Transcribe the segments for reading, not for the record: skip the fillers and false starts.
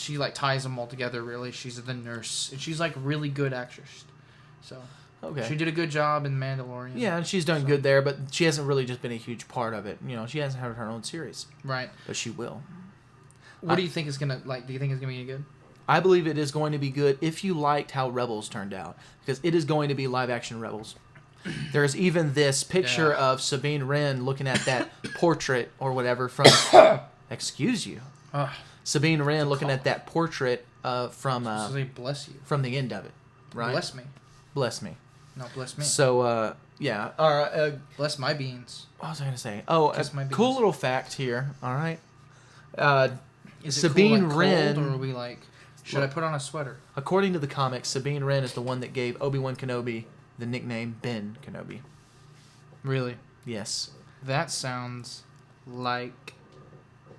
she like ties them all together. Really, she's the nurse, and she's like really good actress. So Okay. she did a good job in Mandalorian. Yeah, and she's done good there, but she hasn't really just been a huge part of it. You know, she hasn't had her own series. Right. But she will. What do you think is gonna like? Do you think it's gonna be good? I believe it is going to be good if you liked how Rebels turned out, because it is going to be live action Rebels. There's even this picture of Sabine Wren looking at that portrait or whatever from. Excuse you. Sabine Wren looking at that portrait from. So they bless you. From the end of it, right? Bless me. Bless me. No, bless me. So yeah. Bless my beans. What was I gonna say? Oh, Kiss my cool beans. little fact here. All right. Is it Sabine cool, like, Wren. cold, or are we like? Should I put on a sweater? According to the comics, Sabine Wren is the one that gave Obi-Wan Kenobi the nickname Ben Kenobi. Really? Yes. That sounds like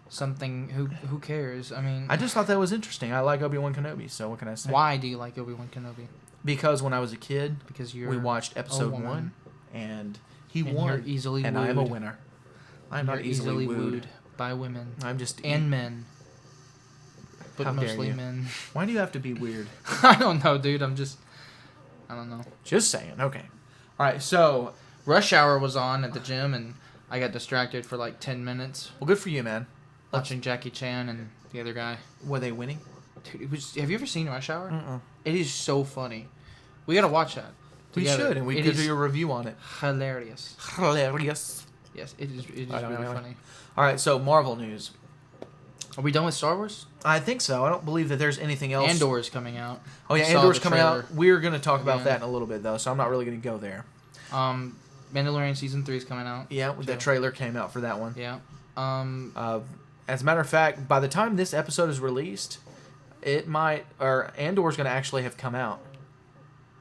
something. Who cares? I mean, I just thought that was interesting. I like Obi-Wan Kenobi, so what can I say? why do you like Obi-Wan Kenobi? Because when I was a kid, Because you're we watched episode woman. 1, and he And won. you're easily and wooed. I am a winner. I'm not You're easily wooed. by women I'm just... and men, but How dare mostly you. men. Why do you have to be weird? I don't know, dude. I don't know. Just saying. Okay. All right, so... Rush Hour was on at the gym, and I got distracted for like 10 minutes Well, good for you, man. watching Jackie Chan and the other guy. Were they winning? Dude, have you ever seen Rush Hour? Mm-mm. It is so funny. We gotta watch that. We together. should, and we It could is do a review on it. hilarious. Hilarious. Yes, it is really Right. funny. All right, so Marvel news. Are we done with Star Wars? I think so. I don't believe that there's anything else. Andor is coming out. Oh yeah, Saw Andor's the coming trailer. out. We're going to talk about Again. that in a little bit though, so I'm not really going to go there. Mandalorian season 3 is coming out. Yeah, the trailer came out for that one. Yeah. As a matter of fact, by the time this episode is released, Andor's going to actually have come out.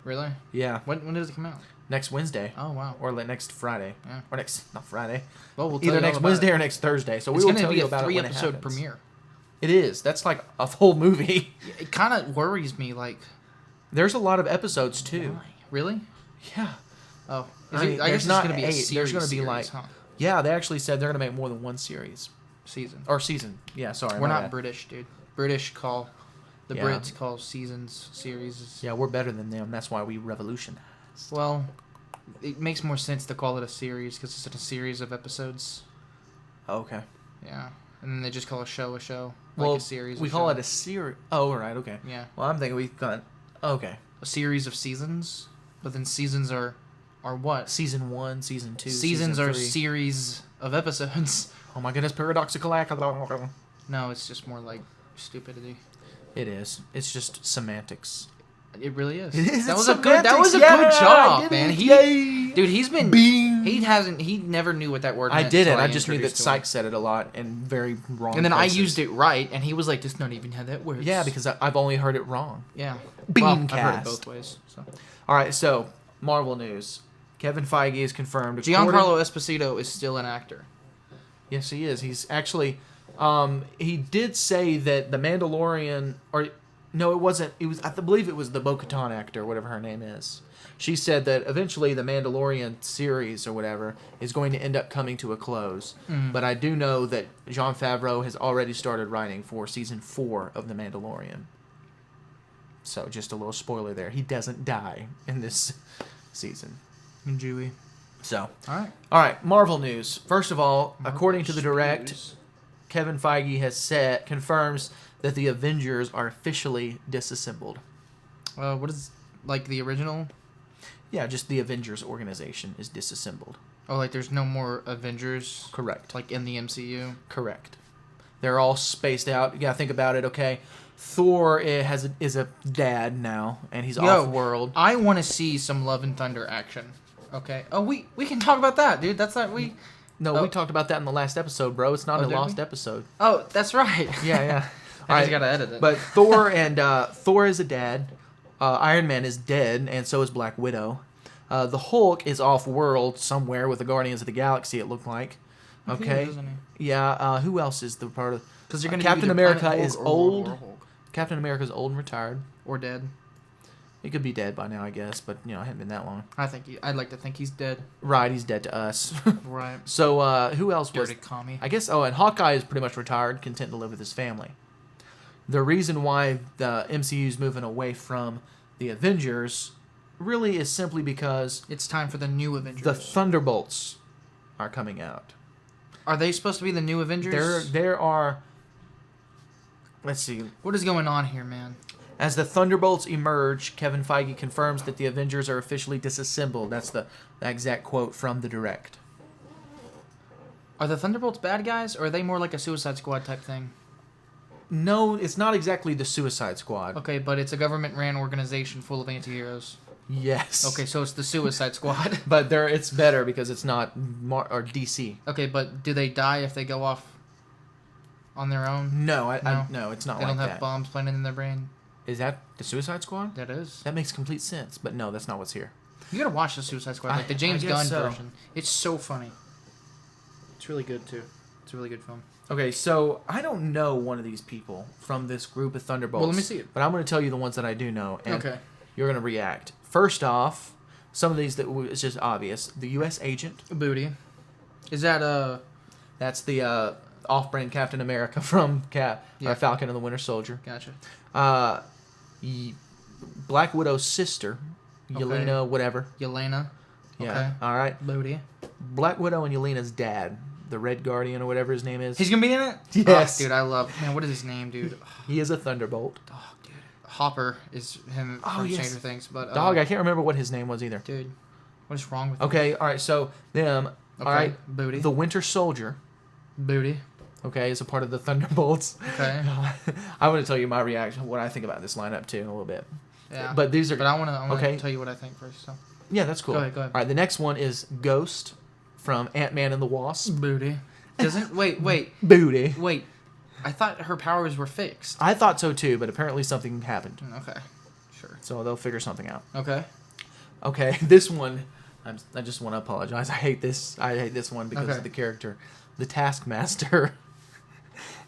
Really? Yeah, When does it come out? next Wednesday. Oh wow. Or next Friday. Yeah. Or not Friday. Well, we'll tell Either you next all about Wednesday it. or next Thursday. So It's we will gonna tell be you a about it when it 3-episode happens. premiere. It is. That's like a whole movie. It kind of worries me. Like, There's a lot of episodes too. why? Really? Yeah. Oh, I mean, I there's guess it's not gonna be a 8. series. There's gonna be, series, like, huh? Yeah, they actually said they're going to make more than one series. Season. Or season. Yeah, sorry. We're my not bad. British, dude. British call the Yeah. Brits call seasons series. Yeah, we're better than them. That's why we revolutionize. Well, it makes more sense to call it a series because it's a series of episodes. Okay. Yeah, and then they just call a show, like Well, a series. we call it a series. Oh, right. Okay. Yeah, Well, I'm thinking we've got... Okay. a series of seasons, but then seasons are what? Season 1, Season 2, Seasons Season are 3. series of episodes. Oh my goodness, paradoxical. No, it's just more like stupidity. It is. It's just semantics. It really is. It is. That It's was a good. That was a semantics. good Yeah, I job, did man. it. He, Yay. dude, he's been. Bing. He never knew what that word I meant. didn't. until I just knew that introduced to him. Sykes said it a lot and very wrong. And then places. I used it right, and he was like, "That's not even how that works." Yeah, because I've only heard it wrong. yeah, BeanCast. Well, I've heard it both ways. So. All right, so Marvel news. Kevin Feige is confirmed. Giancarlo Esposito is still an actor. Yes, he is. He's actually. He did say that the Mandalorian, or no, it wasn't. It was. I believe it was the Bo-Katan actor, whatever her name is. She said that eventually the Mandalorian series or whatever is going to end up coming to a close. But I do know that Jon Favreau has already started writing for season 4 of the Mandalorian. So just a little spoiler there. He doesn't die in this season. Chewie. So, All right, Marvel news. First of all, right. according to the Direct, Kevin Feige has confirms that the Avengers are officially disassembled. What is like the original? Yeah, just the Avengers organization is disassembled. Oh, like there's no more Avengers. Correct. Like in the MCU. Correct. They're all spaced out. You gotta think about it. Okay, Thor is a dad now, and he's off world. I want to see some Love and Thunder action. Okay. Oh, we can talk about that, dude. That's not we. No, Oh. we talked about that in the last episode, bro. It's not a did lost we? episode. Oh, that's right. Yeah, yeah. I just gotta edit it. But Thor and Thor is a dad. Iron Man is dead, and so is Black Widow. The Hulk is off-world somewhere with the Guardians of the Galaxy, it looked like. I think Okay. he is, isn't he? Yeah, who else is the part of... Because you're gonna Captain do either America Planet is Hulk old. or Hulk. Captain America's old and retired. Or dead. He could be dead by now, I guess, but, it hadn't been that long. I'd like to think he's dead. Right, he's dead to us. Right. So, who else was... Dirty commie. I guess, and Hawkeye is pretty much retired, content to live with his family. the reason why the MCU is moving away from the Avengers really is simply because it's time for the new Avengers. The Thunderbolts are coming out. Are they supposed to be the new Avengers? There are. Let's see. What is going on here, man? As the Thunderbolts emerge, Kevin Feige confirms that the Avengers are officially disassembled. That's the exact quote from the Direct. Are the Thunderbolts bad guys, or are they more like a Suicide Squad type thing? No, it's not exactly the Suicide Squad. Okay, but it's a government-ran organization full of anti-heroes. Yes. Okay, so it's the Suicide Squad. But it's better because it's not or DC. Okay, but do they die if they go off on their own? No, no, it's not they like that. They don't have bombs planted in their brain? Is that the Suicide Squad? That is. That makes complete sense, but no, that's not what's here. You gotta watch the Suicide Squad, like the James Gunn version. It's so funny. It's really good, too. It's a really good film. Okay, so I don't know one of these people from this group of Thunderbolts. Well, let me see it. But I'm going to tell you the ones that I do know, and okay. You're going to react. First off, some of these that it's just obvious. The U.S. Agent. Booty. Is that That's the off-brand Captain America from Falcon and the Winter Soldier. Gotcha. Black Widow's sister, Yelena, whatever. Yelena. Yeah. Okay. All right. Booty. Black Widow and Yelena's dad, the Red Guardian or whatever his name is. He's gonna be in it? Yes. Oh, dude, I love... Man, what is his name, dude? He is a Thunderbolt. Oh, dude. Hopper is him from Stranger Things. But, Dog, I can't remember what his name was either. Dude, what is wrong with Okay, all right, so them... Okay, all right, Booty. The Winter Soldier, Booty. okay, is a part of the Thunderbolts. Okay. I'm going to tell you my reaction, what I think about this lineup, too, in a little bit. Yeah. But these are... But I want to tell you what I think first, so... Yeah, that's cool. Go ahead. All right, the next one is Ghost from Ant-Man and the Wasp. Booty. Doesn't... Wait. Booty. Wait. I thought her powers were fixed. I thought so, too, but apparently something happened. Okay. Sure. So they'll figure something out. Okay, this one... I just want to apologize. I hate this one because of the character. The Taskmaster.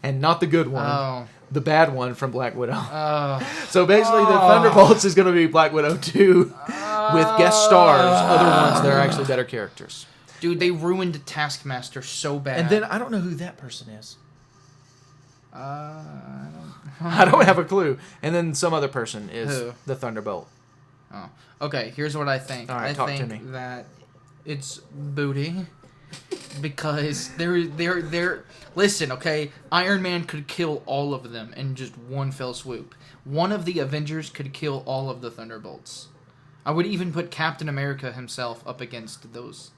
And not the good one. Oh. The bad one from Black Widow. Oh. So basically, the Thunderbolts is going to be Black Widow 2 with guest stars, other ones that are actually better characters. Dude, they ruined Taskmaster so bad. And then I don't know who that person is. I don't have a clue. And then some other person is Who? the Thunderbolt. Oh. Okay, here's what I think. All right, I talk to think me. that it's Booty. Because they're listen, okay? Iron Man could kill all of them in just one fell swoop. One of the Avengers could kill all of the Thunderbolts. I would even put Captain America himself up against those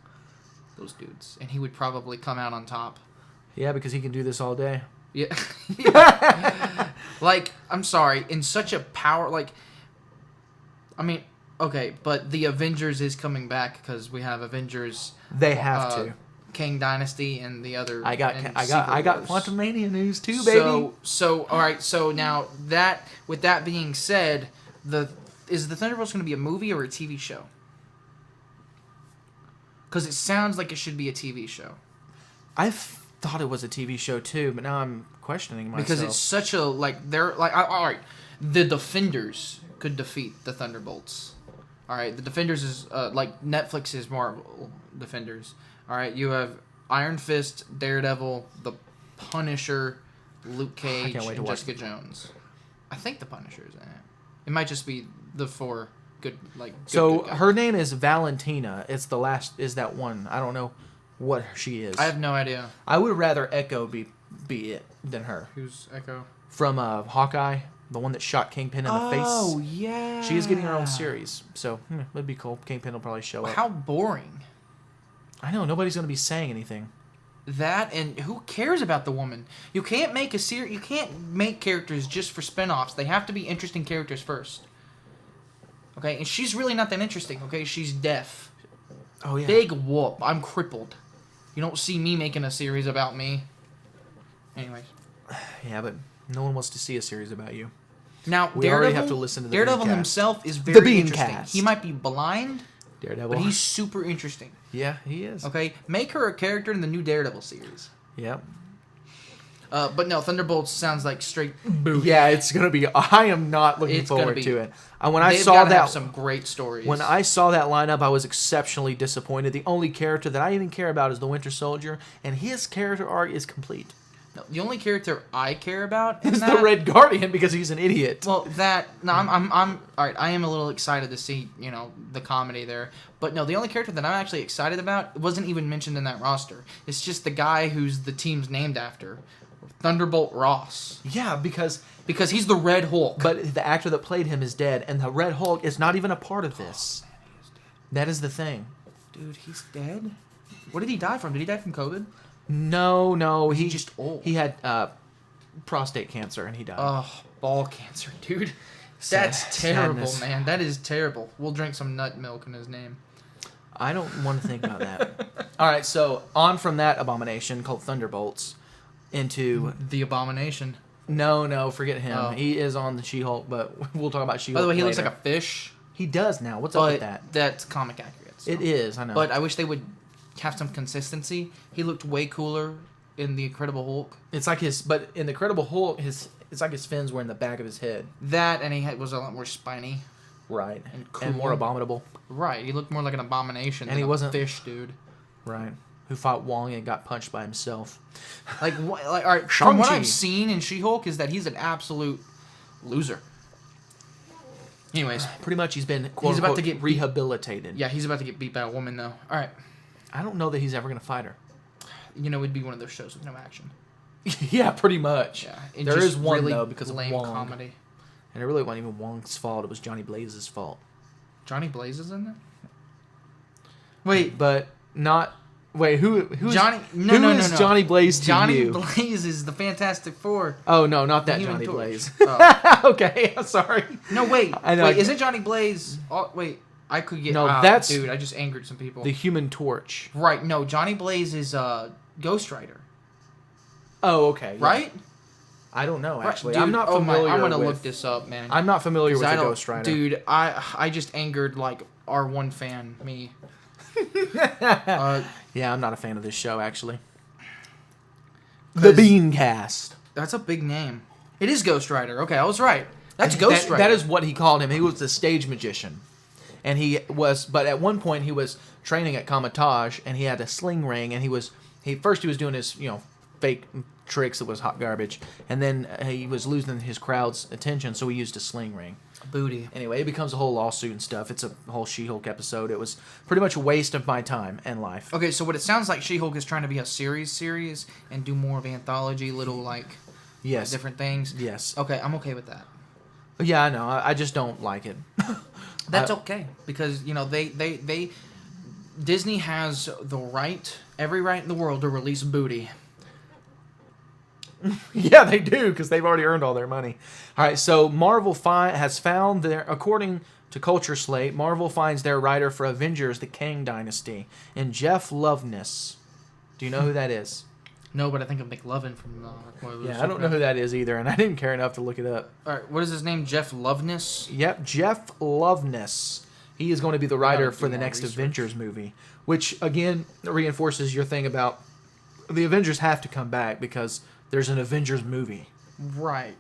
dudes, and he would probably come out on top. Yeah, because he can do this all day. Yeah. Like, I'm sorry, in such a power, like, I mean, okay, but the Avengers is coming back because we have Avengers. They have to. King Dynasty and the other. I got Quantumania news too, baby. So all right. So now with that being said, is the Thunderbolts going to be a movie or a TV show? Because it sounds like it should be a TV show. I thought it was a TV show too, but now I'm questioning myself. Because it's such a all right. The Defenders could defeat the Thunderbolts. All right, the Defenders is like Netflix's Marvel Defenders. All right, you have Iron Fist, Daredevil, the Punisher, Luke Cage, and Jessica Jones. I think the Punisher is in it. It might just be the four good good guys. Her name is Valentina. It's the last. Is that one? I don't know what she is. I have no idea. I would rather Echo be it than her. Who's Echo? From Hawkeye, the one that shot Kingpin in the face. Oh yeah. She is getting her own series, so it'd be cool. Kingpin will probably show up. How boring. I know, nobody's going to be saying anything. That, and who cares about the woman? You can't make a series. You can't make characters just for spinoffs. They have to be interesting characters first. Okay, and she's really not that interesting. Okay, she's deaf. Oh yeah. Big whoop. I'm crippled. You don't see me making a series about me. Anyways. Yeah, but no one wants to see a series about you. Now, we already have to listen to the Daredevil BeanCast. himself is very The interesting. BeanCast. He might be blind, Daredevil. but he's super interesting. Yeah, he is. Okay, make her a character in the new Daredevil series. Yep. But no, Thunderbolts sounds like straight booty. Yeah, it's gonna be. I am not looking forward to it. When I saw that, have some great stories. When I saw that lineup, I was exceptionally disappointed. The only character that I even care about is the Winter Soldier, and his character arc is complete. No, the only character I care about is the Red Guardian because he's an idiot. Well, I'm all right. I am a little excited to see the comedy there, but no, the only character that I'm actually excited about wasn't even mentioned in that roster. It's just the guy who's the team's named after, Thunderbolt Ross. Yeah, because he's the Red Hulk. But the actor that played him is dead, and the Red Hulk is not even a part of this. Oh, man, he is dead. That is the thing. Dude, he's dead. What did he die from? Did he die from COVID? No, He's just old. He had prostate cancer, and he died. Oh, ball cancer, dude. That's terrible, sadness. man. That is terrible. We'll drink some nut milk in his name. I don't want to think about that. All right, so on from that abomination called Thunderbolts into The Abomination. No, forget him. Oh. He is on the She-Hulk, but we'll talk about She-Hulk. By the way, he looks later. like a fish. He does now. What's up with that? That's comic accurate. So. It is. I know. But I wish they would have some consistency. He looked way cooler in the Incredible Hulk. It's like but in the Incredible Hulk, it's like his fins were in the back of his head. That and was a lot more spiny. Right. And cool. And more abominable. Right. He looked more like an abomination. And than he wasn't a fish, dude. Right. Who fought Wong and got punched by himself. All right. From what Shang-Chi. I've seen in She-Hulk is that he's an absolute loser. Anyways, Pretty much he's been he's about to get rehabilitated. Yeah, he's about to get beat by a woman though. All right. I don't know that he's ever going to fight her. It'd be one of those shows with no action. Yeah, pretty much. Yeah. There is one, really though, because of lame Wong. comedy. And it really wasn't even Wong's fault. It was Johnny Blaze's fault. Johnny Blaze is in there? Wait, But not... Wait, who Johnny? Who is Johnny Blaze to Johnny you? Blaze is the Fantastic Four. Oh, no, not that The Human Johnny Torch. Blaze. Oh. Okay, I'm sorry. No, wait. I know. Wait, isn't Johnny Blaze... Oh, wait, I could get... No, that's... Dude, I just angered some people. The Human Torch. Right, no, Johnny Blaze is Ghost Rider. Oh, okay. Yeah. Right? I don't know, actually. Dude, I'm not familiar I'm gonna with... look this up, man. I'm not familiar with I the don't- Ghost Rider. Dude, I just angered, R1 fan, me. Yeah, I'm not a fan of this show, actually. The BeanCast. That's a big name. It is Ghost Rider. Okay, I was right. That's Ghost Rider. That is what he called him. He was a stage magician. And but at one point he was training at Comitage, and he had a sling ring, and he was doing his, fake tricks that was hot garbage, and then he was losing his crowd's attention, so he used a sling ring. Booty. Anyway, it becomes a whole lawsuit and stuff. It's a whole She-Hulk episode. It was pretty much a waste of my time and life. Okay, so what it sounds like, She-Hulk is trying to be a series and do more of anthology, little Yes. different things. Yes. Okay, I'm okay with that. Yeah, I know. I just don't like it. That's okay because they Disney has every right in the world to release booty. Yeah, they do, because they've already earned all their money. All right, so Marvel has found according to Culture Slate, Marvel finds their writer for Avengers: The Kang Dynasty in Jeff Loveness. Do you know who that is? No, but I think of McLovin from. Yeah, I don't know who that is either, and I didn't care enough to look it up. All right, what is his name? Jeff Loveness. Yep, Jeff Loveness. He is going to be the writer gotta for do the more next research. Avengers movie, which again reinforces your thing about the Avengers have to come back because there's an Avengers movie. Right.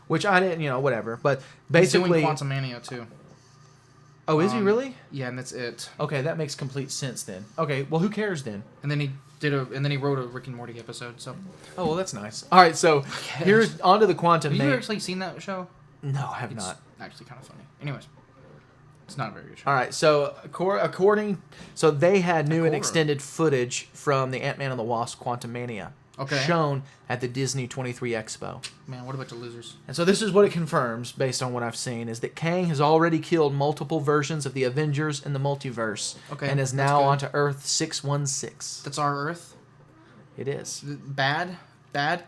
Which I didn't, whatever. But He's basically, doing Quantumania too. oh, is he really? Yeah, and that's it. Okay, that makes complete sense then. Okay, well, who cares then? And then he wrote a Rick and Morty episode. So Oh, well, that's nice. All right, so here's onto the Quantum have you Man. actually seen that show? No, I have It's not. actually kind of funny. Anyways, it's not a very good show. All right, so so they had new and Quarter. extended footage from the Ant-Man and the Wasp: Quantumania. Okay. Shown at the Disney 23 Expo. Man, what a bunch of losers. And so this is what it confirms, based on what I've seen, is that Kang has already killed multiple versions of the Avengers in the multiverse. Okay, And is that's now good. onto Earth 616. That's our Earth. It is. Bad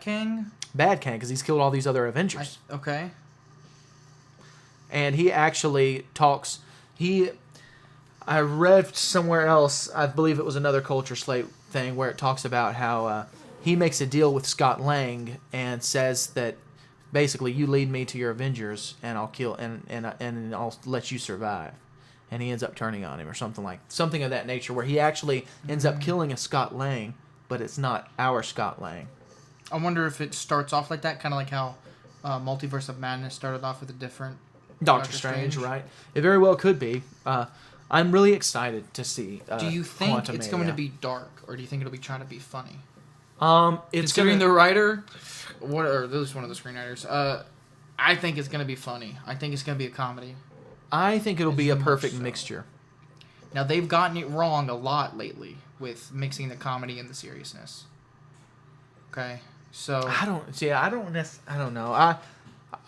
King. Bad Kang, because he's killed all these other Avengers. Okay. And he actually talks... I read somewhere else, I believe it was another Culture Slate thing, where it talks about how he makes a deal with Scott Lang and says that basically you lead me to your Avengers and I'll kill and I'll let you survive. And he ends up turning on him or something of that nature, where he actually ends up killing a Scott Lang, but it's not our Scott Lang. I wonder if it starts off like that, kind of like how Multiverse of Madness started off with a different Doctor Strange, right? It very well could be. I'm really excited to see. Do you think it's going to Quantumania. be dark, or do you think it'll be trying to be funny? It's Considering the writer, or this is one of the screenwriters. I think it's gonna be funny. I think it's gonna be a comedy. I think it'll be a perfect mixture. Now they've gotten it wrong a lot lately with mixing the comedy and the seriousness. Okay, so I don't know.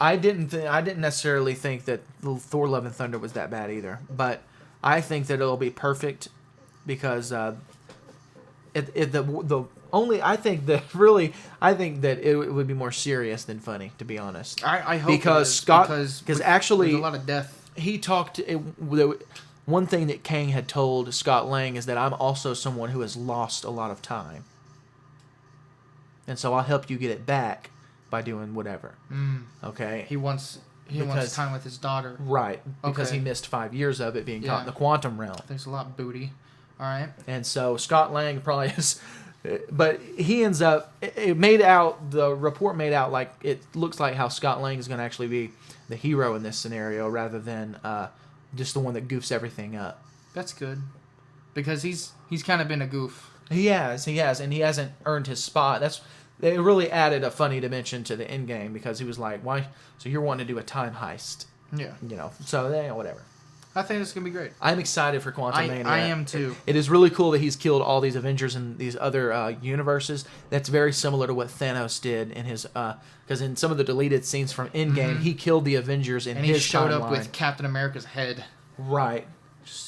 I didn't necessarily think that Thor: Love and Thunder was that bad either, but I think that it'll be perfect because I think that it would be more serious than funny, to be honest. I hope because because actually there's a lot of death. He talked. One thing that Kang had told Scott Lang is that I'm also someone who has lost a lot of time, and so I'll help you get it back by doing whatever. Okay. He wants time with his daughter. Right. Because he missed 5 years of it being caught in the quantum realm. Thanks a lot, booty. All right. And so Scott Lang probably is, but he ends up. The report made out like it looks like how Scott Lang is going to actually be the hero in this scenario rather than just the one that goofs everything up. That's good, because he's kind of been a goof. He has, and he hasn't earned his spot. They really added a funny dimension to the end game because he was like, "Why? So you're wanting to do a time heist?" Yeah. So whatever. I think it's gonna be great. I'm excited for Quantumania. I am too. It is really cool that he's killed all these Avengers in these other universes. That's very similar to what Thanos did in his. Because in some of the deleted scenes from Endgame, he killed the Avengers in his timeline. And he showed up with Captain America's head. Right.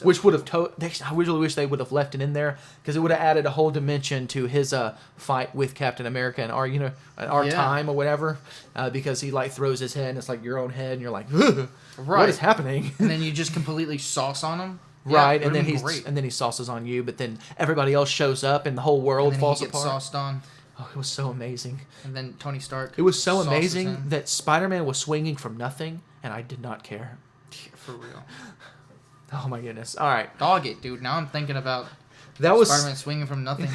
Which would have I really wish they would have left it in there because it would have added a whole dimension to his fight with Captain America and our time or whatever. Because he throws his head and it's like your own head and you're like, what is happening? And then you just completely sauce on him. Right, and then he sauces on you, but then everybody else shows up and the whole world falls apart. Sauced on. Oh, it was so amazing. And then Tony Stark. It was so amazing that Spider-Man was swinging from nothing, and I did not care. For real. Oh my goodness! All right, dog it, dude. Now I'm thinking about Spider-Man swinging from nothing.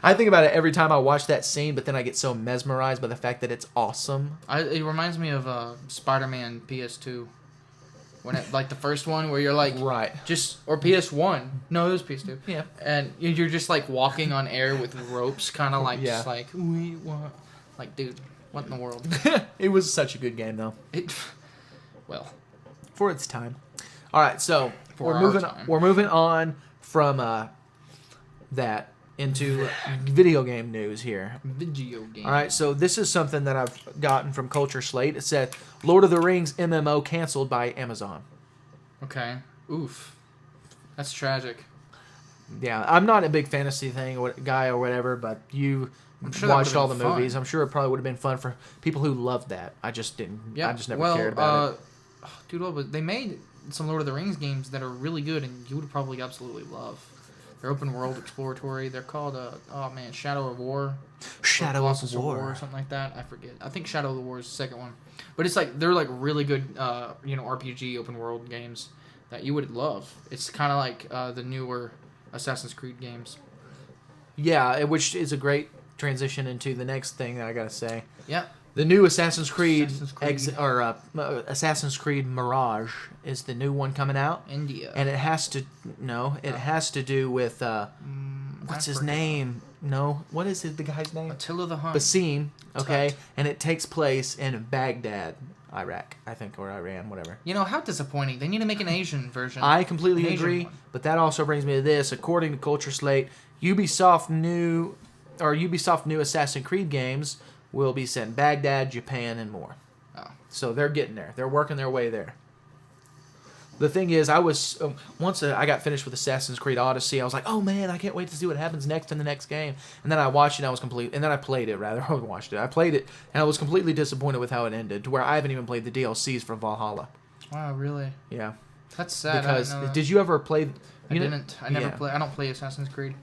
I think about it every time I watch that scene, but then I get so mesmerized by the fact that it's awesome. It reminds me of Spider-Man PS2. When the first one where you're like right or PS1. No, it was PS2. Yeah. And you're just walking on air with ropes, kind of just wait, what? Dude, what in the world? It was such a good game though. For its time. All right, so we're moving on from that into video game news here. Video game. All right, so this is something that I've gotten from Culture Slate. It said Lord of the Rings MMO canceled by Amazon. Okay. Oof. That's tragic. Yeah, I'm not a big fantasy guy or whatever, but you watched all the movies. I'm sure it probably would have been fun for people who loved that. I just didn't. Yeah. I just never cared about it. Dude, they made some Lord of the Rings games that are really good, and you would probably absolutely love. They're open world exploratory. They're called Shadow of War. Shadow of War or something like that. I forget. I think Shadow of the War is the second one. But it's they're really good RPG open world games that you would love. It's kind of like the newer Assassin's Creed games. Yeah, which is a great transition into the next thing that I got to say. Yeah. The new Assassin's Creed Mirage is the new one coming out. India. And it has to do with what's his name? No, what is the guy's name? Attila the Hun. Basim. Okay, and it takes place in Baghdad, Iraq, I think, or Iran, whatever. How disappointing. They need to make an Asian version. I completely agree, but that also brings me to this. According to Culture Slate, Ubisoft new Assassin's Creed games will be set in Baghdad, Japan, and more. Oh. So they're getting there. They're working their way there. The thing is, once I got finished with Assassin's Creed Odyssey, I was like, oh man, I can't wait to see what happens next in the next game. And then I watched it, and then I played it, rather. I watched it. I played it, and I was completely disappointed with how it ended, to where I haven't even played the DLCs for Valhalla. Wow, really? Yeah. That's sad. Because, did you ever play... I didn't. I never play. I don't play Assassin's Creed.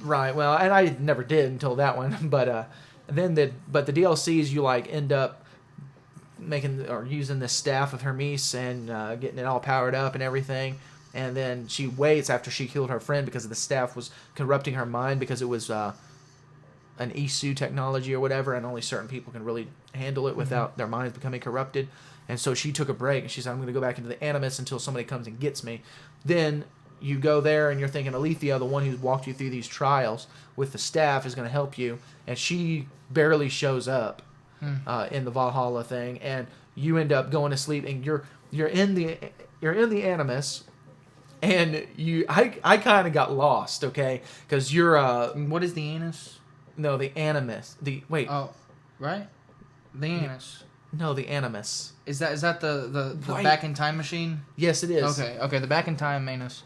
Right, well, and I never did until that one, but... But the DLCs, you end up using the staff of Hermes and getting it all powered up and everything, and then she waits after she killed her friend because the staff was corrupting her mind because it was an Isu technology or whatever, and only certain people can really handle it without their minds becoming corrupted. And so she took a break and she said, I'm going to go back into the Animus until somebody comes and gets me. Then you go there and you're thinking Alethea, the one who's walked you through these trials with the staff, is going to help you, and she barely shows up in the Valhalla thing, and you end up going to sleep, and you're in the Animus, and I kind of got lost, okay, because you're what is the Anus? No, the Animus. Oh, right, the Anus. No, the Animus. Is that the back in time machine? Yes, it is. Okay, the back in time Anus.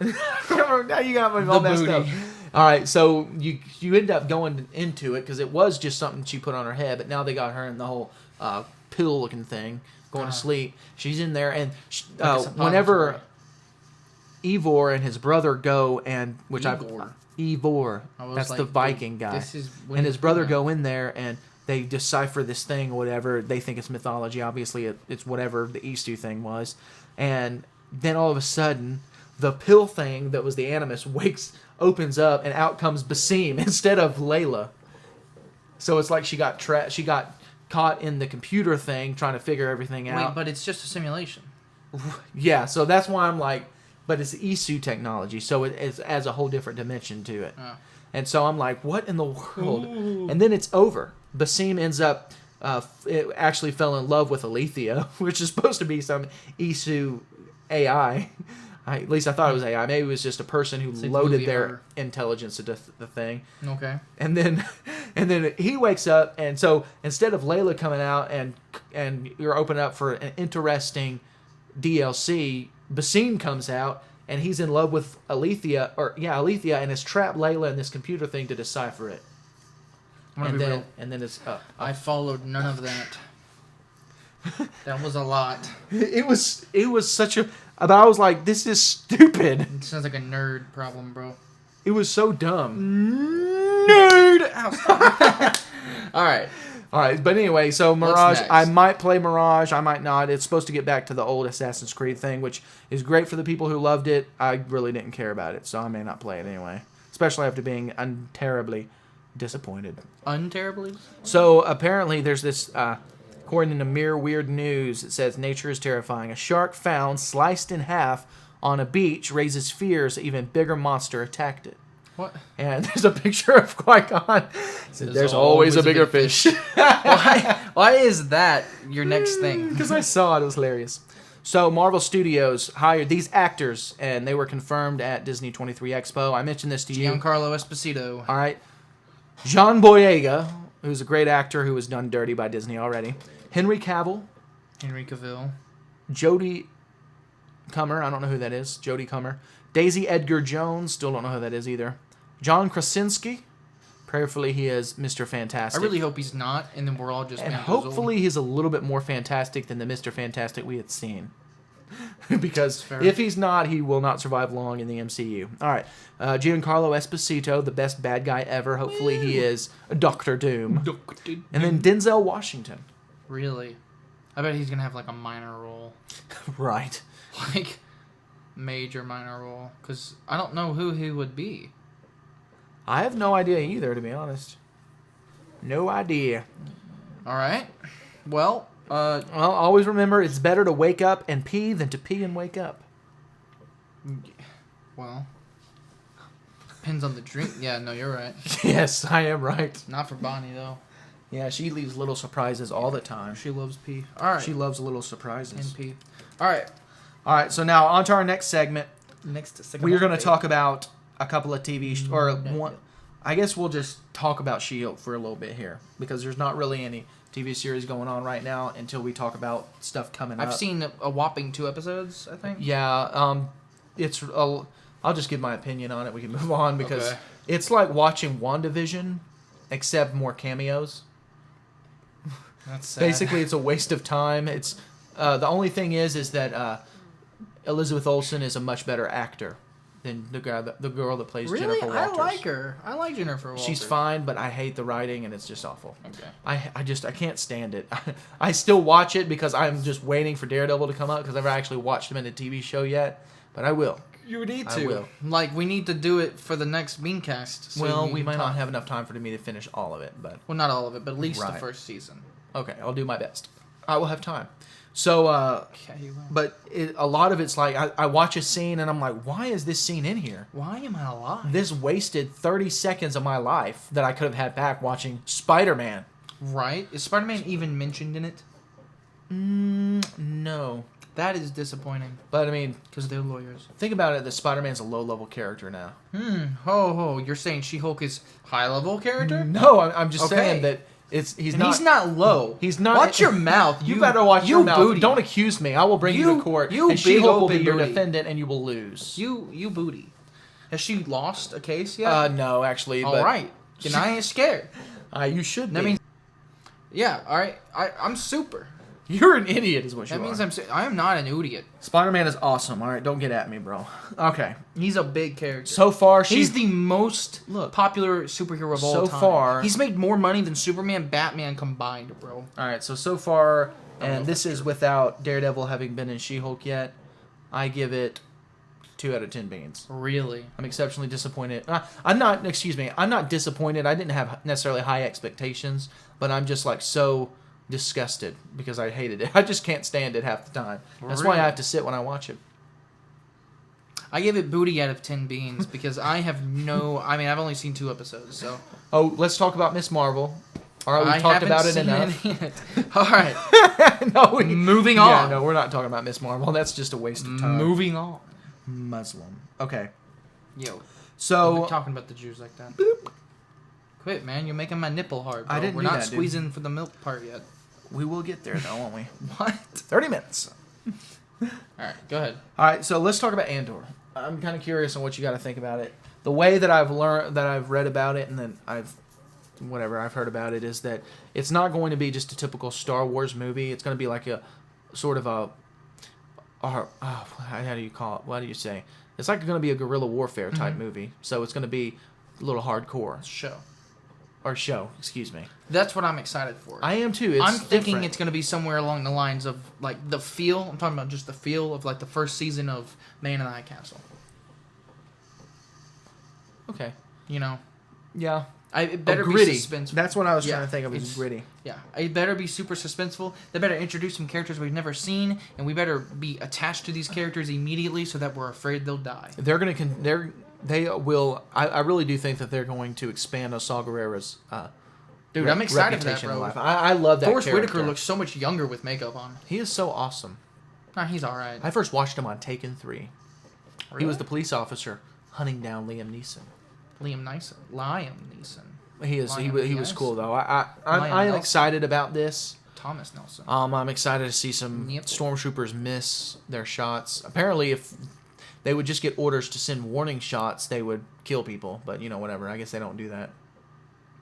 Now you got me all messed up. All right, so you end up going into it because it was just something she put on her head, but now they got her in the whole pill-looking thing, going to sleep. She's in there, and whenever Eivor and his brother go, and Eivor, that's like, the Viking guy, and his brother go in there, and they decipher this thing or whatever. They think it's mythology. Obviously, it's whatever the Istu thing was, and then all of a sudden, the pill thing that was the Animus opens up, and out comes Basim instead of Layla. So it's like she got caught in the computer thing trying to figure everything out. Wait, but it's just a simulation. Yeah, so that's why I'm like, but it's Isu technology, so it adds a whole different dimension to it. Oh. And so I'm like, what in the world? Ooh. And then it's over. Basim ends up actually fell in love with Alethea, which is supposed to be some Isu AI. At least I thought it was AI. Maybe it was just a person who loaded their intelligence into the thing. Okay. And then he wakes up, and so instead of Layla coming out and you're opening up for an interesting DLC, Basim comes out, and he's in love with Alethea, and has trapped Layla in this computer thing to decipher it. And then it's I followed none of that. That was a lot. It was such a. But I was like, this is stupid. It sounds like a nerd problem, bro. It was so dumb. Nerd. Ow, All right. But anyway, so Mirage, I might play Mirage, I might not. It's supposed to get back to the old Assassin's Creed thing, which is great for the people who loved it. I really didn't care about it, so I may not play it anyway. Especially after being terribly disappointed. Unterribly? So apparently there's this, according to Mere Weird News, it says, nature is terrifying. A shark found sliced in half on a beach raises fears an even bigger monster attacked it. What? And there's a picture of Qui-Gon. There's always a bigger fish. Why is that your next thing? Because I saw it. It was hilarious. So Marvel Studios hired these actors, and they were confirmed at Disney 23 Expo. I mentioned this to you. Giancarlo Esposito. All right. John Boyega, who's a great actor who was done dirty by Disney already. Henry Cavill. Jodie Comer. I don't know who that is. Jodie Comer. Daisy Edgar Jones. Still don't know who that is either. John Krasinski. Prayerfully, he is Mr. Fantastic. I really hope he's not, and then we're all just... And hopefully he's a little bit more fantastic than the Mr. Fantastic we had seen. Because if he's not, he will not survive long in the MCU. All right. Giancarlo Esposito, the best bad guy ever. Hopefully he is Doctor Doom. And then Denzel Washington. Really? I bet he's going to have like a minor role. Right. Like, major minor role. Because I don't know who he would be. I have no idea either, to be honest. No idea. All right. Well, always remember, it's better to wake up and pee than to pee and wake up. Well, depends on the drink. Yeah, no, you're right. Yes, I am right. Not for Bonnie, though. Yeah, she leaves little surprises all the time. She loves pee. All right. She loves little surprises. And pee. All right, so now on to our next segment. We are going to talk about a couple of TV or one. I guess we'll just talk about She-Hulk for a little bit here because there's not really any TV series going on right now until we talk about stuff coming up. I've seen a whopping 2 episodes, I think. Yeah, I'll just give my opinion on it. We can move on because it's like watching WandaVision, except more cameos. That's sad. Basically, it's a waste of time. It's the only thing is that Elizabeth Olsen is a much better actor than the girl that plays Jennifer Walters. I like her. I like Jennifer Walters. She's fine, but I hate the writing, and it's just awful. Okay. I can't stand it. I still watch it because I'm just waiting for Daredevil to come out because I've never actually watched him in a TV show yet, but I will. You need to. I will. Like, we need to do it for the next BeanCast. So we might not have enough time for me to finish all of it, but... Well, not all of it, but at least the first season. Okay, I'll do my best. I will have time. So, Yeah, you will. but a lot of it's like I watch a scene and I'm like, why is this scene in here? Why am I alive? This wasted 30 seconds of my life that I could have had back watching Spider-Man. Right? Is Spider-Man even mentioned in it? No. That is disappointing. But I mean, Because they're lawyers. think about it. That Spider-Man's a low-level character now. Ho. You're saying She-Hulk is high-level character? No, I'm just Okay. saying that he's And not. he's not low. He's not. Watch your mouth. You better watch your mouth. Booty. Don't accuse me. I will bring you to court. You and She-Hulk big will be open your booty. defendant, and you will lose. You booty. Has she lost a case yet? No, actually. All but, right. Then I ain't scared. You should be. That means... Yeah, all right. I'm super. You're an idiot, is what you That are. means I am not an idiot. Spider-Man is awesome. All right, don't get at me, bro. Okay. He's a big character. So far, He's the most popular superhero of all So time. far- He's made more money than Superman, Batman combined, bro. All right, so far, and this is without Daredevil having been in She-Hulk yet, I give it 2 out of 10 beans. Really? I'm exceptionally disappointed. I'm not disappointed. I didn't have necessarily high expectations, but I'm just like so disgusted because I hated it. I just can't stand it half the time. That's why I have to sit when I watch it. I give it booty out of 10 beans because I've only seen 2 episodes, so. Oh, let's talk about Miss Marvel. All right, I we've talked haven't about it seen enough. any yet. All right. No, Moving yeah, on. no, we're not talking about Miss Marvel. That's just a waste of time. Moving on. Muslim. Okay. Yo. Don't So be talking about the Jews like that. Quit, man. You're making my nipple hard, bro. I didn't We're do not that, dude. squeezing for the milk part yet. we will get there, though, won't we? What? 30 minutes. All right, go ahead. All right, so let's talk about Andor. I'm kind of curious on what you got to think about it. The way that I've read about it, and then I've heard about it, is that it's not going to be just a typical Star Wars movie. It's going to be like a sort of how do you call it? What do you say? It's like going to be a guerrilla warfare type movie. So it's going to be a little hardcore. Show, excuse me. That's what I'm excited for. I am too. It's I'm thinking different. it's going to be somewhere along the lines of like the feel. I'm talking about just the feel of like the first season of Man in the High Castle. Okay. You know, Yeah. it better gritty. be suspenseful. That's what I was Yeah, trying to think of. Is it's- gritty. Yeah, it better be super suspenseful. They better introduce some characters we've never seen, and we better be attached to these characters immediately so that we're afraid they'll die. They will. I really do think that they're going to expand Saw Gerrera's. Dude, I'm excited for that, reputation in bro. life. I love that. Forrest character. Whitaker looks so much younger with makeup on. He is so awesome. Nah, he's all right. I first watched him on Taken 3. Really? He was the police officer hunting down Liam Neeson. Liam Neeson. He was Yes. cool though. Liam I am Nelson. excited about this. Thomas Nelson. I'm excited to see some Yep. stormtroopers miss their shots. Apparently, if they would just get orders to send warning shots, they would kill people. But whatever. I guess they don't do that.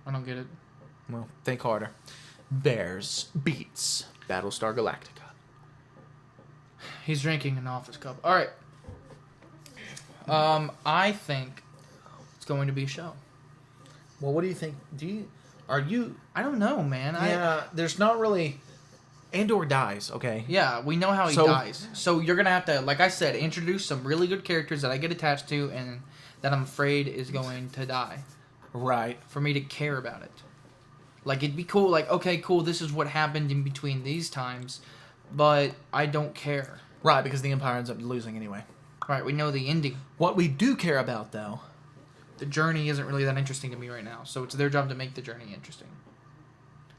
I don't get it. Well, think harder. Bears beats Battlestar Galactica. He's drinking an office cup. All right. I think it's going to be a show. Well, what do you think? I don't know, man. There's not really. Andor dies, okay? Yeah, we know how he So- dies. So you're gonna have to, like I said, introduce some really good characters that I get attached to and that I'm afraid is going to die Right. for me to care about it. Like it'd be cool. Like okay, cool. This is what happened in between these times, but I don't care. Right, because the Empire ends up losing anyway. Right? We know the ending. What we do care about, though. The journey isn't really that interesting to me right now, so it's their job to make the journey interesting.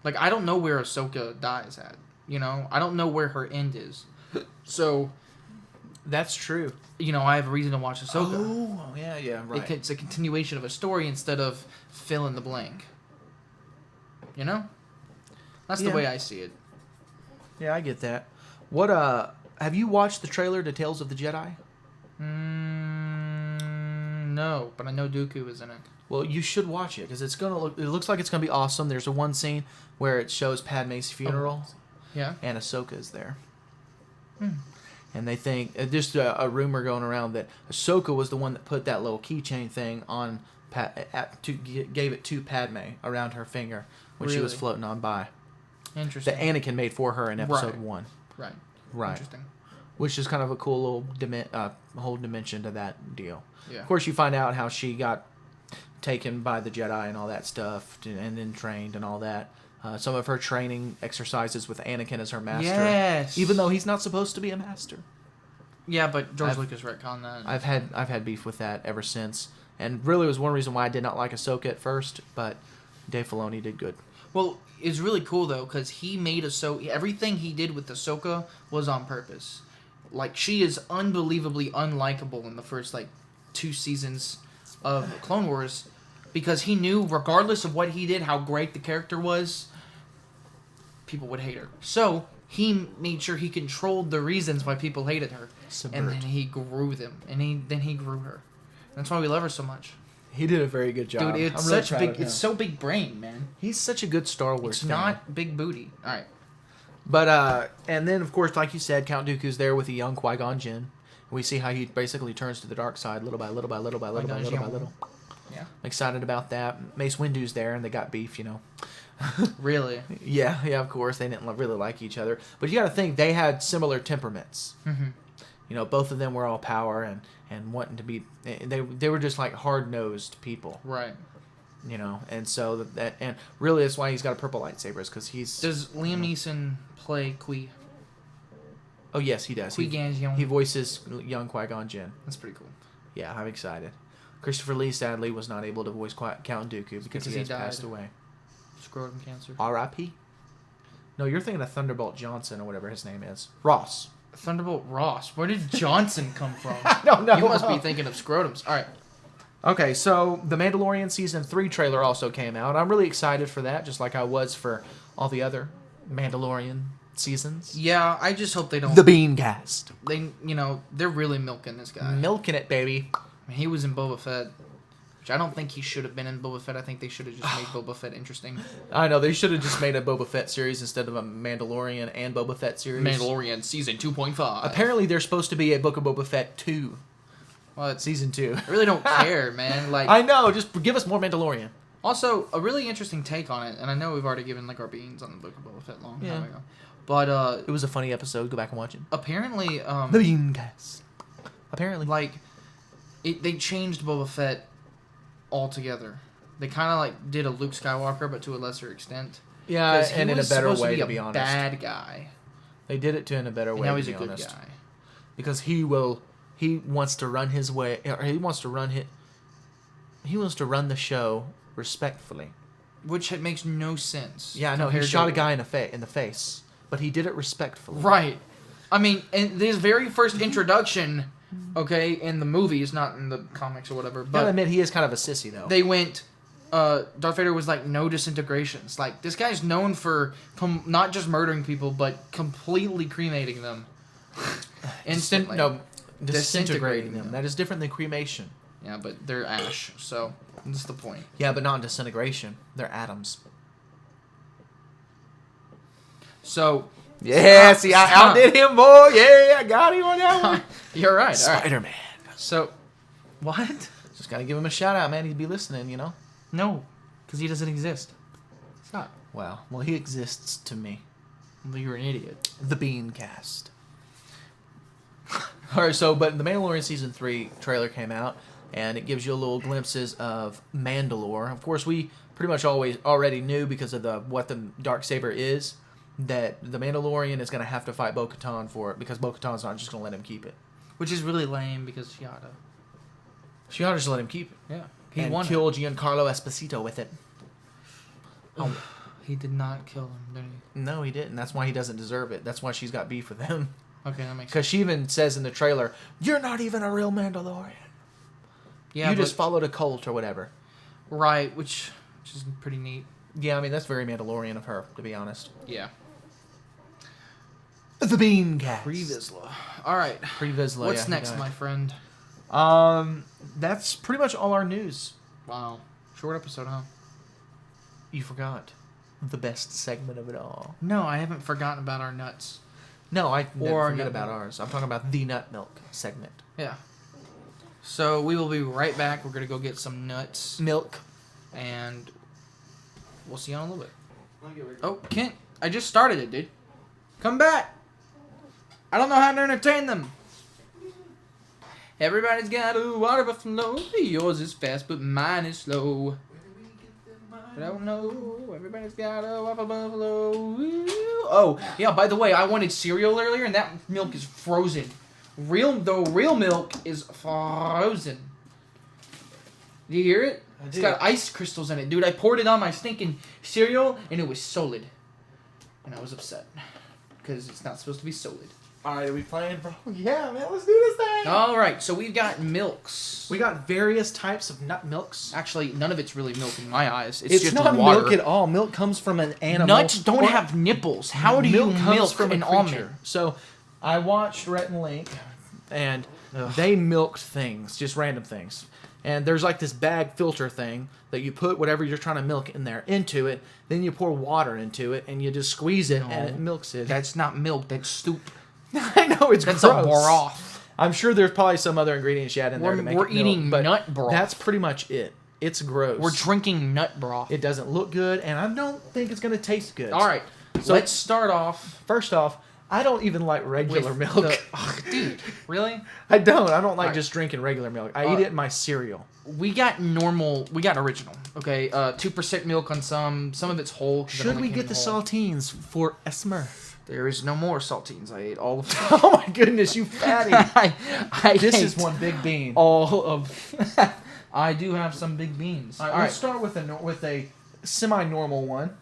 Like I don't know where Ahsoka dies at. I don't know where her end is. So, That's true. I have a reason to watch Ahsoka. Oh, yeah, right. It's a continuation of a story instead of fill in the blank. That's the Yeah. way I see it. Yeah, I get that. What, have you watched the trailer to Tales of the Jedi? No, but I know Dooku is in it. Well, you should watch it, because it looks like it's gonna be awesome. There's one scene where it shows Padme's funeral, Yeah. and Ahsoka is there. And they think, just a rumor going around that Ahsoka was the one that put that little keychain thing on, gave it to Padme around her finger when she was Really? floating on by. Interesting. That Anakin made for her in episode Right. 1. Right. Right. Interesting. Which is kind of a cool little whole dimension to that deal. Yeah. Of course, you find out how she got taken by the Jedi and all that stuff, and then trained and all that. some of her training exercises with Anakin as her master. Yes. Even though he's not supposed to be a master. Yeah, but George Lucas retconned that. I've had beef with that ever since, and really was one reason why I did not like Ahsoka at first. But Dave Filoni did good. Well, it's really cool though because he made Ahsoka. Everything he did with Ahsoka was on purpose. Like she is unbelievably unlikable in the first 2 seasons of Clone Wars, because he knew regardless of what he did, how great the character was, people would hate her. So he made sure he controlled the reasons why people hated her, and then he grew them, and then he grew her. That's why we love her so much. He did a very good job. Dude, it's really such big. It's so big brain, man. He's such a good Star Wars It's fan. not big booty. All right. But and then of course, like you said, Count Dooku's there with a young Qui-Gon Jinn. We see how he basically turns to the dark side little by little by little by little by little by little. Yeah. I'm excited about that. Mace Windu's there, and they got beef, Really? Yeah, of course. They didn't really like each other. But you got to think, they had similar temperaments. Mm-hmm. Both of them were all power and wanting to be... They were just like hard-nosed people. Right. And so and really that's why he's got a purple lightsaber, is because he's... Does Liam Neeson play Qui? Oh, yes, he does. Qui-Gon. He voices young Qui-Gon Jinn. That's pretty cool. Yeah, I'm excited. Christopher Lee, sadly, was not able to voice Count Dooku because he has passed away. Scrotum cancer. R.I.P.? No, you're thinking of Thunderbolt Johnson or whatever his name is. Ross. Thunderbolt Ross. Where did Johnson come from? I don't know. You must be thinking of scrotums. All right. Okay, so The Mandalorian Season 3 trailer also came out. I'm really excited for that, just like I was for all the other Mandalorian seasons. Yeah, I just hope they don't... The BeanCast. They're really milking this guy. Milking it, baby. He was in Boba Fett, which I don't think he should have been in Boba Fett. I think they should have just made Boba Fett interesting. I know, they should have just made a Boba Fett series instead of a Mandalorian and Boba Fett series. Mandalorian Season 2.5. Apparently there's supposed to be a Book of Boba Fett 2. What? Season 2. I really don't care, man. I know, just give us more Mandalorian. Also, a really interesting take on it, and I know we've already given our beans on the Book of Boba Fett long time ago. But it was a funny episode. Go back and watch it. Apparently, the BeanCast. Apparently, they changed Boba Fett altogether. They kind of did a Luke Skywalker, but to a lesser extent. Yeah, and in a better way, to be honest. Bad guy. They did it in a better way. Now he's to be a good honest. guy. Because he wants to run his way, or he wants to run the show respectfully. Which makes no sense. Yeah, no, he shot a guy in the face, but he did it respectfully. Right. I mean, in his very first introduction, okay, in the movies, not in the comics or whatever, but... I admit, he is kind of a sissy, though. They went... Darth Vader was no disintegrations. This guy's known for not just murdering people, but completely cremating them. Instantly. Disintegrating them. That is different than cremation. Yeah, but they're ash, so that's the point. Yeah, but not disintegration. They're atoms. So... Yeah, see, I outdid him, boy. Yeah, I got him on that one. You're right. Spider-Man. Right. So, what? Just gotta give him a shout out, man. He'd be listening, No, because he doesn't exist. It's not. Well, he exists to me. Well, you're an idiot. The BeanCast. Alright, but the Mandalorian Season 3 trailer came out, and it gives you a little glimpses of Mandalore. Of course, we pretty much already knew because of what the Darksaber is, that the Mandalorian is going to have to fight Bo-Katan for it, because Bo-Katan's not just going to let him keep it. Which is really lame, because she oughta. She oughta just let him keep it. Yeah. He and kill Giancarlo Esposito with it. Oh, he did not kill him, did he? No, he didn't. That's why he doesn't deserve it. That's why she's got beef with him. Okay, that makes sense. Because she even says in the trailer, "You're not even a real Mandalorian. Yeah, you just followed a cult or whatever." Right, which is pretty neat. Yeah, I mean, that's very Mandalorian of her, to be honest. Yeah. The BeanCast. Pre Vizsla. All right. Pre Vizsla. What's next, my friend? That's pretty much all our news. Wow. Short episode, huh? You forgot the best segment of it all. No, I haven't forgotten about our nuts. No, I never forget about ours. I'm talking about the nut milk segment. Yeah. So we will be right back. We're gonna go get some nuts. Milk. And we'll see you in a little bit. Oh, Kent, I just started it, dude. Come back. I don't know how to entertain them. Everybody's got a water buffalo. Yours is fast, but mine is slow. I don't know. Everybody's got a waffle buffalo. Woo. Oh, yeah, by the way, I wanted cereal earlier, and that milk is frozen. Real milk is frozen. Do you hear it? It's got ice crystals in it. Dude, I poured it on my stinking cereal, and it was solid. And I was upset. Because it's not supposed to be solid. Alright, are we playing, bro? Yeah, man, let's do this thing! Alright, so we've got milks. We got various types of nut milks. Actually, none of it's really milk in my eyes. It's just not water. milk at all. Milk comes from an animal. Nuts don't have nipples. How do you milk from an a almond? creature. So, I watched Rhett and Link, and they milked things, just random things. And there's like this bag filter thing that you put whatever you're trying to milk in there into it. Then you pour water into it, and you just squeeze it, and it milks it. That's not milk. That's soup. I know, it's That's gross. a broth. I'm sure there's probably some other ingredients you add in there to make it milk. We're eating nut broth. That's pretty much it. It's gross. We're drinking nut broth. It doesn't look good, and I don't think it's going to taste good. All right, so let's start off. First off, I don't even like regular milk. Dude, really? I don't like just drinking regular milk. I eat it in my cereal. We got original. Okay, 2% milk on some of it's whole. Should we get the saltines for a Smurf? There is no more saltines. I ate all of them. Oh my goodness, you fatty! This ate is one big bean. all of. I do have some big beans. All right, let's start with a semi-normal one.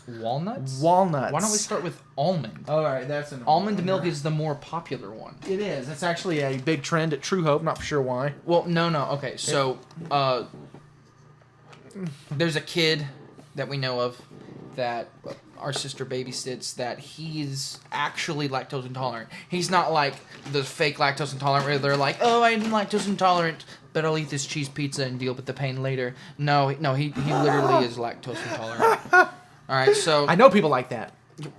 Walnuts. Why don't we start with almond? All right, that's an almond milk is the more popular one. It is. It's actually a big trend at True Hope. Not sure why. Well, no. Okay, so there's a kid that we know of that our sister babysits that he's actually lactose intolerant. He's not like the fake lactose intolerant where they're like, oh, I'm lactose intolerant, but I'll eat this cheese pizza and deal with the pain later. No, he literally is lactose intolerant. All right, so I know people like that.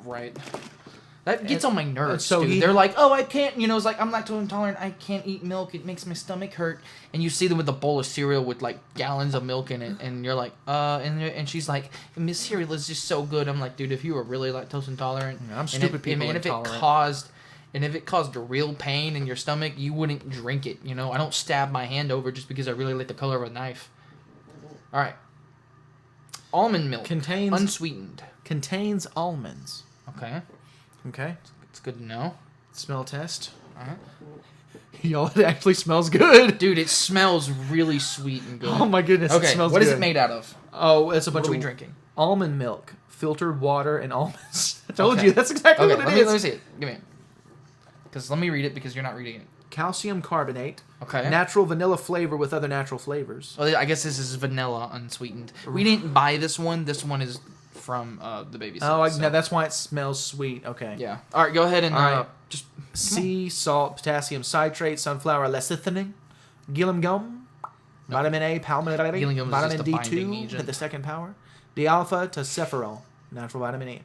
Right. That gets on my nerves, so dude. They're like, oh, I can't, it's like, I'm lactose intolerant, I can't eat milk, it makes my stomach hurt. And you see them with a bowl of cereal with, like, gallons of milk in it, and you're like, and she's like, Miss Cereal is just so good. I'm like, dude, if you were really lactose intolerant, I'm stupid people and if it caused real pain in your stomach, you wouldn't drink it, I don't stab my hand over just because I really like the color of a knife. All right. Almond milk. Unsweetened. Contains almonds. Okay. It's good to know. Smell test. Alright. Yo, it actually smells good. Dude, it smells really sweet and good. Oh my goodness, okay, it smells what good. is it made out of? Oh, it's a bunch of... What are we drinking? Almond milk, filtered water, and almonds. I told you, that's exactly what it is. Let me see it. Give me it. Because let me read it because you're not reading it. Calcium carbonate. Okay. Natural vanilla flavor with other natural flavors. Well, I guess this is vanilla unsweetened. We didn't buy this one. This one is from the baby's. Oh, no, that's why it smells sweet. Okay. Yeah. All right, go ahead and just sea salt, potassium citrate, sunflower lecithin, gillium gum, vitamin A, palmitate, vitamin D2 to the second power, D-alpha tocopherol, natural vitamin E.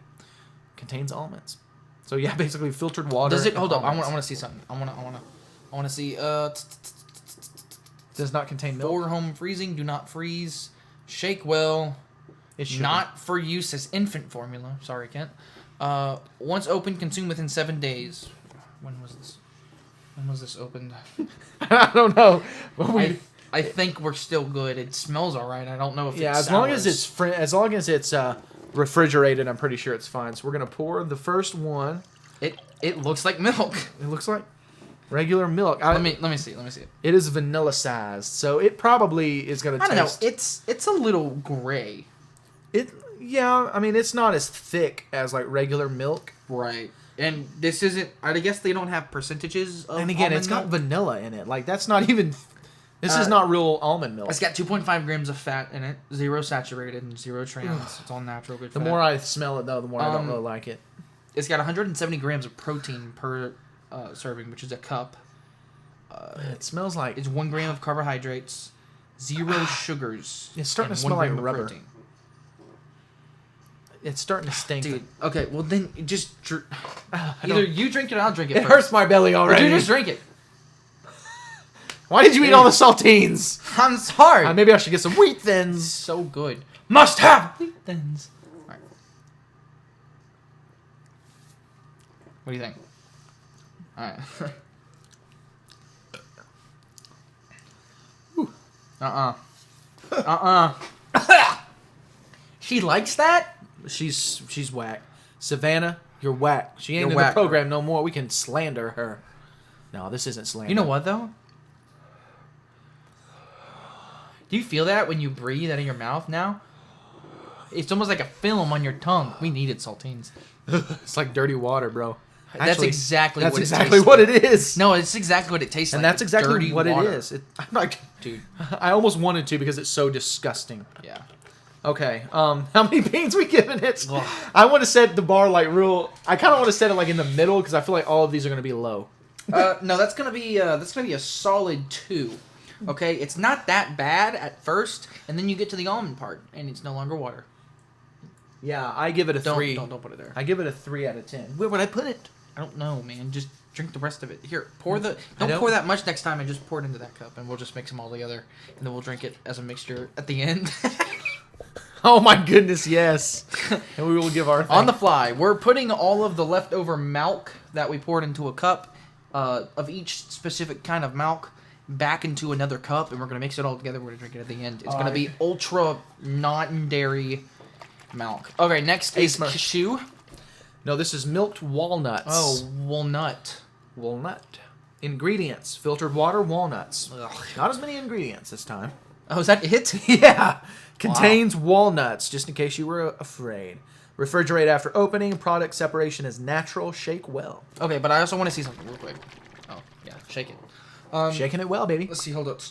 Contains almonds. So yeah, basically filtered water. Does it? Hold up. I want to see something. I want to see. Does not contain milk. For home freezing, do not freeze. Shake well. It's not for use as infant formula. Sorry, Kent. Once opened, consume within 7 days. When was this opened? I don't know. I think we're still good. It smells all right. I don't know if as long as it's refrigerated, I'm pretty sure it's fine. So we're gonna pour the first one. It looks like milk. It looks like regular milk. Let me see it. It is vanilla sized, so it probably is gonna taste. I don't know. It's a little gray. I mean, it's not as thick as like regular milk. Right. And this isn't. I guess they don't have percentages of. And again, it's got vanilla in it. Like that's not even. This is not real almond milk. It's got 2.5 grams of fat in it, 0 saturated and 0 trans. It's all natural, good fat. The more I smell it, though, the more I don't really like it. It's got 170 grams of protein per serving, which is a cup. It smells like... It's 1 gram of carbohydrates, 0 sugars. It's starting to smell like rubber. It's starting to stink. Dude, okay, well then just... Either you drink it or I'll drink it first. Hurts my belly already. Or you just drink it. Why did you eat all the saltines? I'm sorry. Maybe I should get some wheat thins. So good. Must have wheat thins. All right. What do you think? All right. She likes that? She's whack. Savannah, you're whack. She ain't You're in whack, the program no more. We can slander her. No, this isn't slander. You know what, though? Do you feel that when you breathe out of your mouth now? It's almost like a film on your tongue. We needed saltines. It's like dirty water, bro. That's Actually, exactly that's what exactly it what tastes it is. No, it's exactly what it tastes like. And that's exactly dirty what water. it is. I'm like, Dude. I almost wanted to because it's so disgusting. Yeah. Okay. How many beans we giving it? Ugh. I want to set the bar like real. I kind of want to set it like in the middle because I feel like all of these are going to be low. No, that's gonna be a solid 2. Okay, it's not that bad at first, and then you get to the almond part, and it's no longer water. Yeah, I give it a 3. Don't put it there. I give it a 3 out of 10. Where would I put it? I don't know, man. Just drink the rest of it. Here, pour the. Don't don't- pour that much next time, and just pour it into that cup, and we'll just mix them all together, and then we'll drink it as a mixture at the end. Oh my goodness, yes. And we will give our On the fly, we're putting all of the leftover milk that we poured into a cup of each specific kind of milk back into another cup, and we're gonna mix it all together. We're gonna drink it at the end. It's gonna be ultra non-dairy milk. Okay, next is Asthma. cashew. No, this is milked walnuts. Oh, walnut. Walnut. Ingredients: filtered water, walnuts. Ugh. Not as many ingredients this time. Oh, is that it? Yeah. Contains walnuts, just in case you were afraid. Refrigerate after opening. Product separation is natural. Shake well. Okay, but I also want to see something real quick. Oh, yeah, shake it. Shaking it well, baby. Let's see, hold up.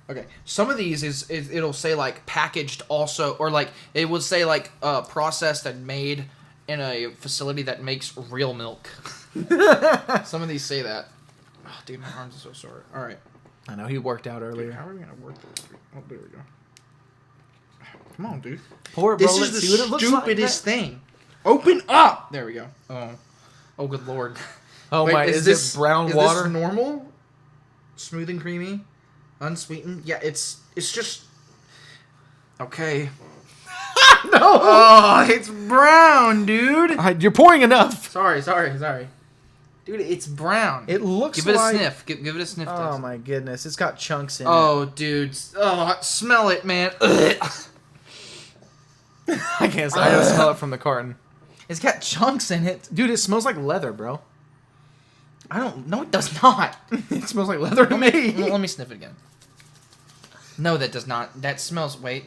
Okay, some of these is it'll say like packaged also, or like it would say like processed and made in a facility that makes real milk. Some of these say that. Oh, dude, my arms are so sore. All right. I know he worked out earlier. How are we gonna work this? Oh, there we go. Come on, dude. Pour it, bro. This Let's is see what it the looks stupidest like. thing. Open up. There we go. Oh, good lord. Oh Wait, my! Is this brown water? Is this normal? Smooth and creamy, unsweetened. Yeah, it's just okay. No. Oh, it's brown, dude. You're pouring enough. Sorry. Dude, it's brown. It looks Give it like... a sniff. Give it a sniff Oh test. my goodness! It's got chunks in it. Oh, dude. Oh, smell it, man. I can't say. I gotta smell it from the carton. It's got chunks in it. Dude, it smells like leather, bro. I don't. No, it does not. It smells like leather to me. Let me sniff it again. No, that does not. That smells. Wait.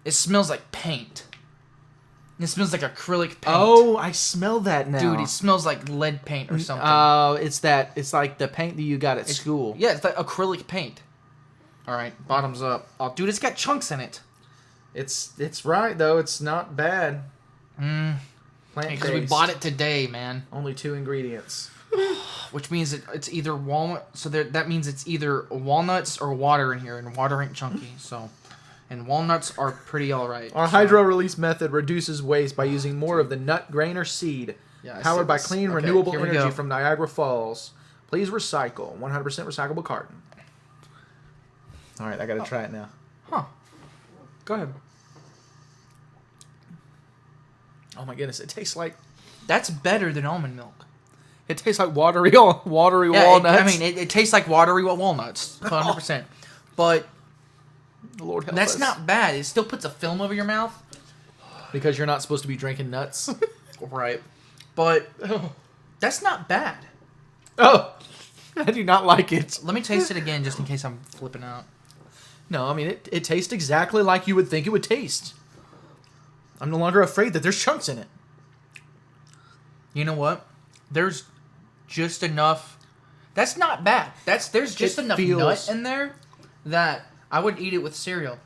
It smells like paint. It smells like acrylic paint. Oh, I smell that now. Dude, it smells like lead paint or something. Oh, it's that. It's like the paint that you got at school. Yeah, it's like acrylic paint. All right, bottoms up. Oh, dude, it's got chunks in it. It's right though. It's not bad. Plant Because we bought it today, man. Only 2 ingredients. Which means it's either walnut. So that means it's either walnuts or water in here, and water ain't chunky. So, and walnuts are pretty all right. Our hydro release method reduces waste by using more of the nut, grain, or seed. Yeah, Powered by clean, Okay, renewable here we energy go. from Niagara Falls. Please recycle. 100% recyclable carton. All right, I gotta try it now. Huh. Go ahead. Oh my goodness, it tastes like That's better than almond milk. it tastes like watery walnuts. It tastes like watery walnuts, 100%. But Lord help that's us. not bad. It still puts a film over your mouth. Because you're not supposed to be drinking nuts. Right. But that's not bad. Oh, I do not like it. Let me taste it again just in case I'm flipping out. No, I mean, it tastes exactly like you would think it would taste. I'm no longer afraid that there's chunks in it. You know what? There's just enough. That's not bad. There's just It enough feels- nut in there that I would eat it with cereal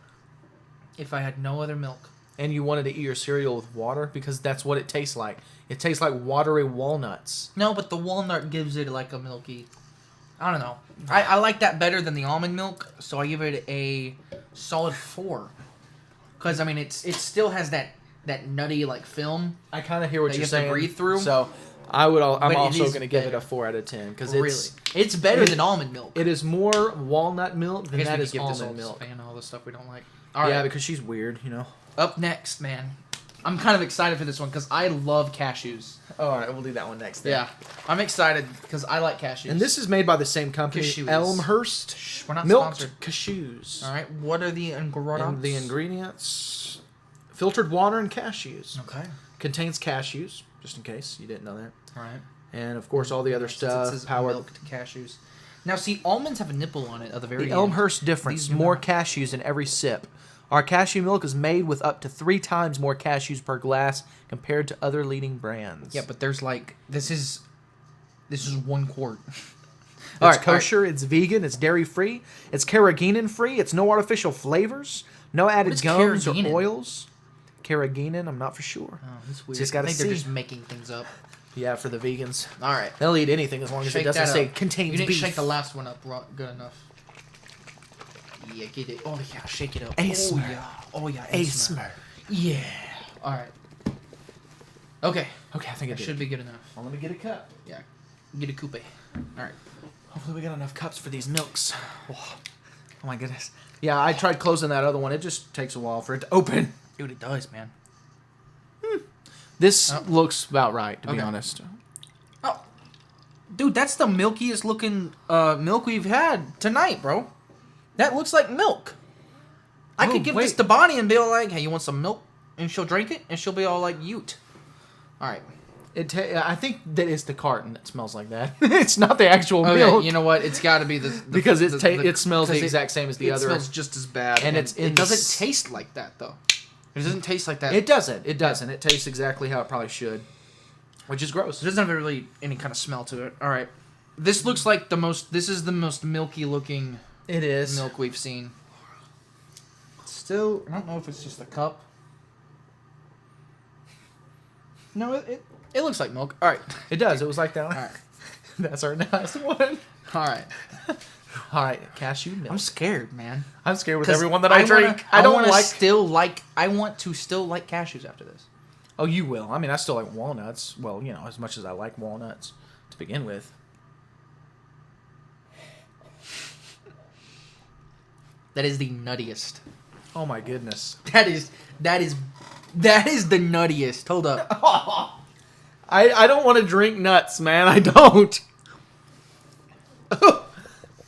if I had no other milk. And you wanted to eat your cereal with water because that's what it tastes like. It tastes like watery walnuts. No, but the walnut gives it like a milky. I don't know. I like that better than the almond milk, so I give it a solid 4. Because I mean, it still has that nutty like film. I kind of hear what That you're you have to saying. breathe through? So I'm But it also is going to give it better. a 4 out of 10 because Really, it's better it- than almond milk. it is more walnut milk I than guess that we is could give this almond all milk. Savannah all the stuff we don't like. All right. Yeah, because she's weird, you know. Up next, man. I'm kind of excited for this one because I love cashews. All right, we'll do that one next. Then. Yeah, I'm excited because I like cashews. And this is made by the same company, Cashews. Elmhurst. Shh, we're not Milked sponsored. cashews. All right, what are the ingredients? And the ingredients: filtered water and cashews. Okay. Contains cashews, just in case you didn't know that. All right. And of course, all the other Since stuff. it says Powered. milked cashews. Now, see, almonds have a nipple on it at the very The end. Elmhurst difference: These do more not. cashews in every sip. Our cashew milk is made with up to 3 times more cashews per glass compared to other leading brands. Yeah, but there's like this is 1 quart. It's kosher, it's vegan, it's dairy free, it's carrageenan free, it's no artificial flavors, no added is gums or carrageenan? oils. Carrageenan, I'm not for sure. Oh, that's weird. Just I gotta think they're see. just making things up. Yeah, for the vegans. All right. They'll eat anything as long as Shake it doesn't that say up. contains You didn't beef. shake the last one up good enough. Yeah, get it. Oh yeah, shake it up. ASMR. Oh yeah. Oh yeah. ASMR. Yeah. All right. Okay. Okay, I think it That did. should be good enough. Well, let me get a cup. Yeah. Get a coupe. All right. Hopefully we got enough cups for these milks. Oh my goodness. Yeah, I tried closing that other one. It just takes a while for it to open. Dude, it does, man. This Oh. looks about right, to be Okay. honest. Oh, dude, that's the milkiest looking milk we've had tonight, bro. That looks like milk. I Oh, could give wait. this to Bonnie and be all like, "Hey, you want some milk?" And she'll drink it, and she'll be all like, "Ute." All right. I think that it's the carton that smells like that. It's not the actual Okay, milk. you know what? It's got to be the because it smells the 'cause exact same as the it other. smells just as bad, And it's in it the doesn't taste like that though. It doesn't taste like that. It doesn't. It doesn't. It tastes exactly how it probably should, which is gross. It doesn't have really any kind of smell to it. All right. This looks like the most. This is the most milky looking It is. milk we've seen. Still, I don't know if it's just the cup. No, it looks like milk. All right. It does. It was like that one. All right. That's our last one. All right. All right, cashew milk. I'm scared, man. I'm scared with 'Cause everyone that I drink. I don't wanna like. I want to still like cashews after this. Oh, you will. I mean, I still like walnuts. Well, you know, as much as I like walnuts to begin with. That is the nuttiest. Oh my goodness. That is the nuttiest. Hold up. I don't want to drink nuts, man. I don't.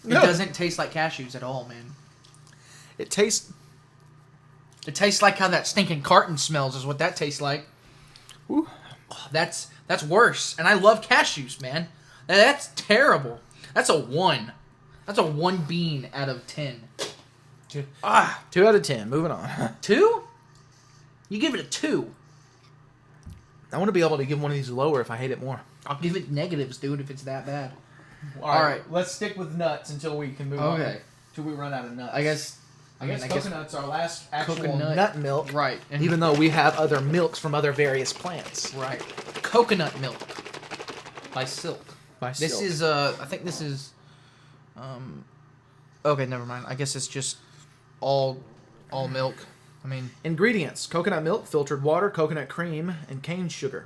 It doesn't taste like cashews at all, man. It tastes. It tastes like how that stinking carton smells. Is what that tastes like. Ooh. Oh, that's worse. And I love cashews, man. That's terrible. That's a 1. That's a 1 bean out of 10. 2 out of 10. Moving on. 2? You give it a 2. I want to be able to give one of these lower if I hate it more. I'll give it negatives, dude, if it's that bad. All right. Let's stick with nuts until we can move on. Okay. Till we run out of nuts. I guess coconut's our last actual coconut- nut milk. Right. And Even though we have other milks from other various plants. right. Coconut milk by Silk. This Silk. is I think this is okay, never mind. I guess it's just all milk. I mean, Ingredients: coconut milk, filtered water, coconut cream, and cane sugar.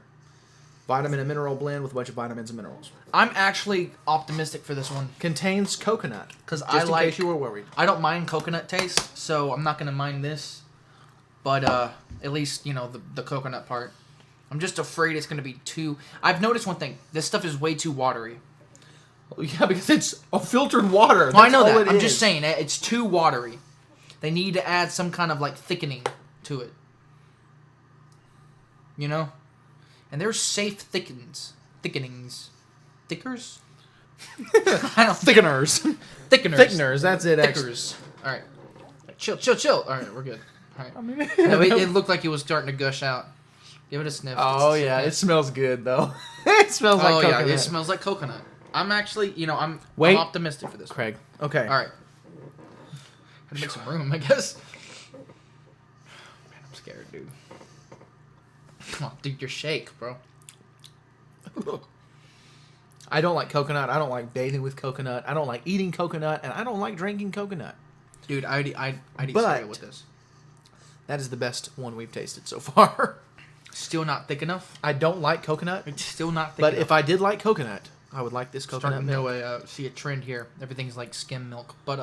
Vitamin and mineral blend with a bunch of vitamins and minerals. I'm actually optimistic for this one Contains coconut. cuz Just I in like case you were worried. I don't mind coconut taste, so I'm not going to mind this. But at least, you know, the coconut part. I'm just afraid it's going to be too I've noticed one thing. This stuff is way too watery. Yeah, because it's a filtered water. Well, I know That's all that. it I'm is. just saying it's too watery. They need to add some kind of like thickening to it. You know? And there's safe thickenings. Thickers? I don't Thickeners. thickeners. Thickeners, that's it, actually. Thickers. Alright. Chill. Alright, we're good. Alright. I mean, No, it looked like it was starting to gush out. Give it a sniff. oh, It's a yeah, sniff. it smells good, though. It smells like coconut. yeah, it smells like coconut. I'm actually, you know, I'm optimistic for this. Craig. Okay. All right. Gotta make some room, I guess. Man, I'm scared, dude. Oh, dude, you're shake, bro. I don't like coconut. I don't like bathing with coconut. I don't like eating coconut, and I don't like drinking coconut. Dude, I'd eat But- cereal with this. That is the best one we've tasted so far. Still not thick enough. I don't like coconut, It's still not thick but enough. if I did like coconut, I would like this coconut Starting milk. to see a trend here. Everything's like skim milk, but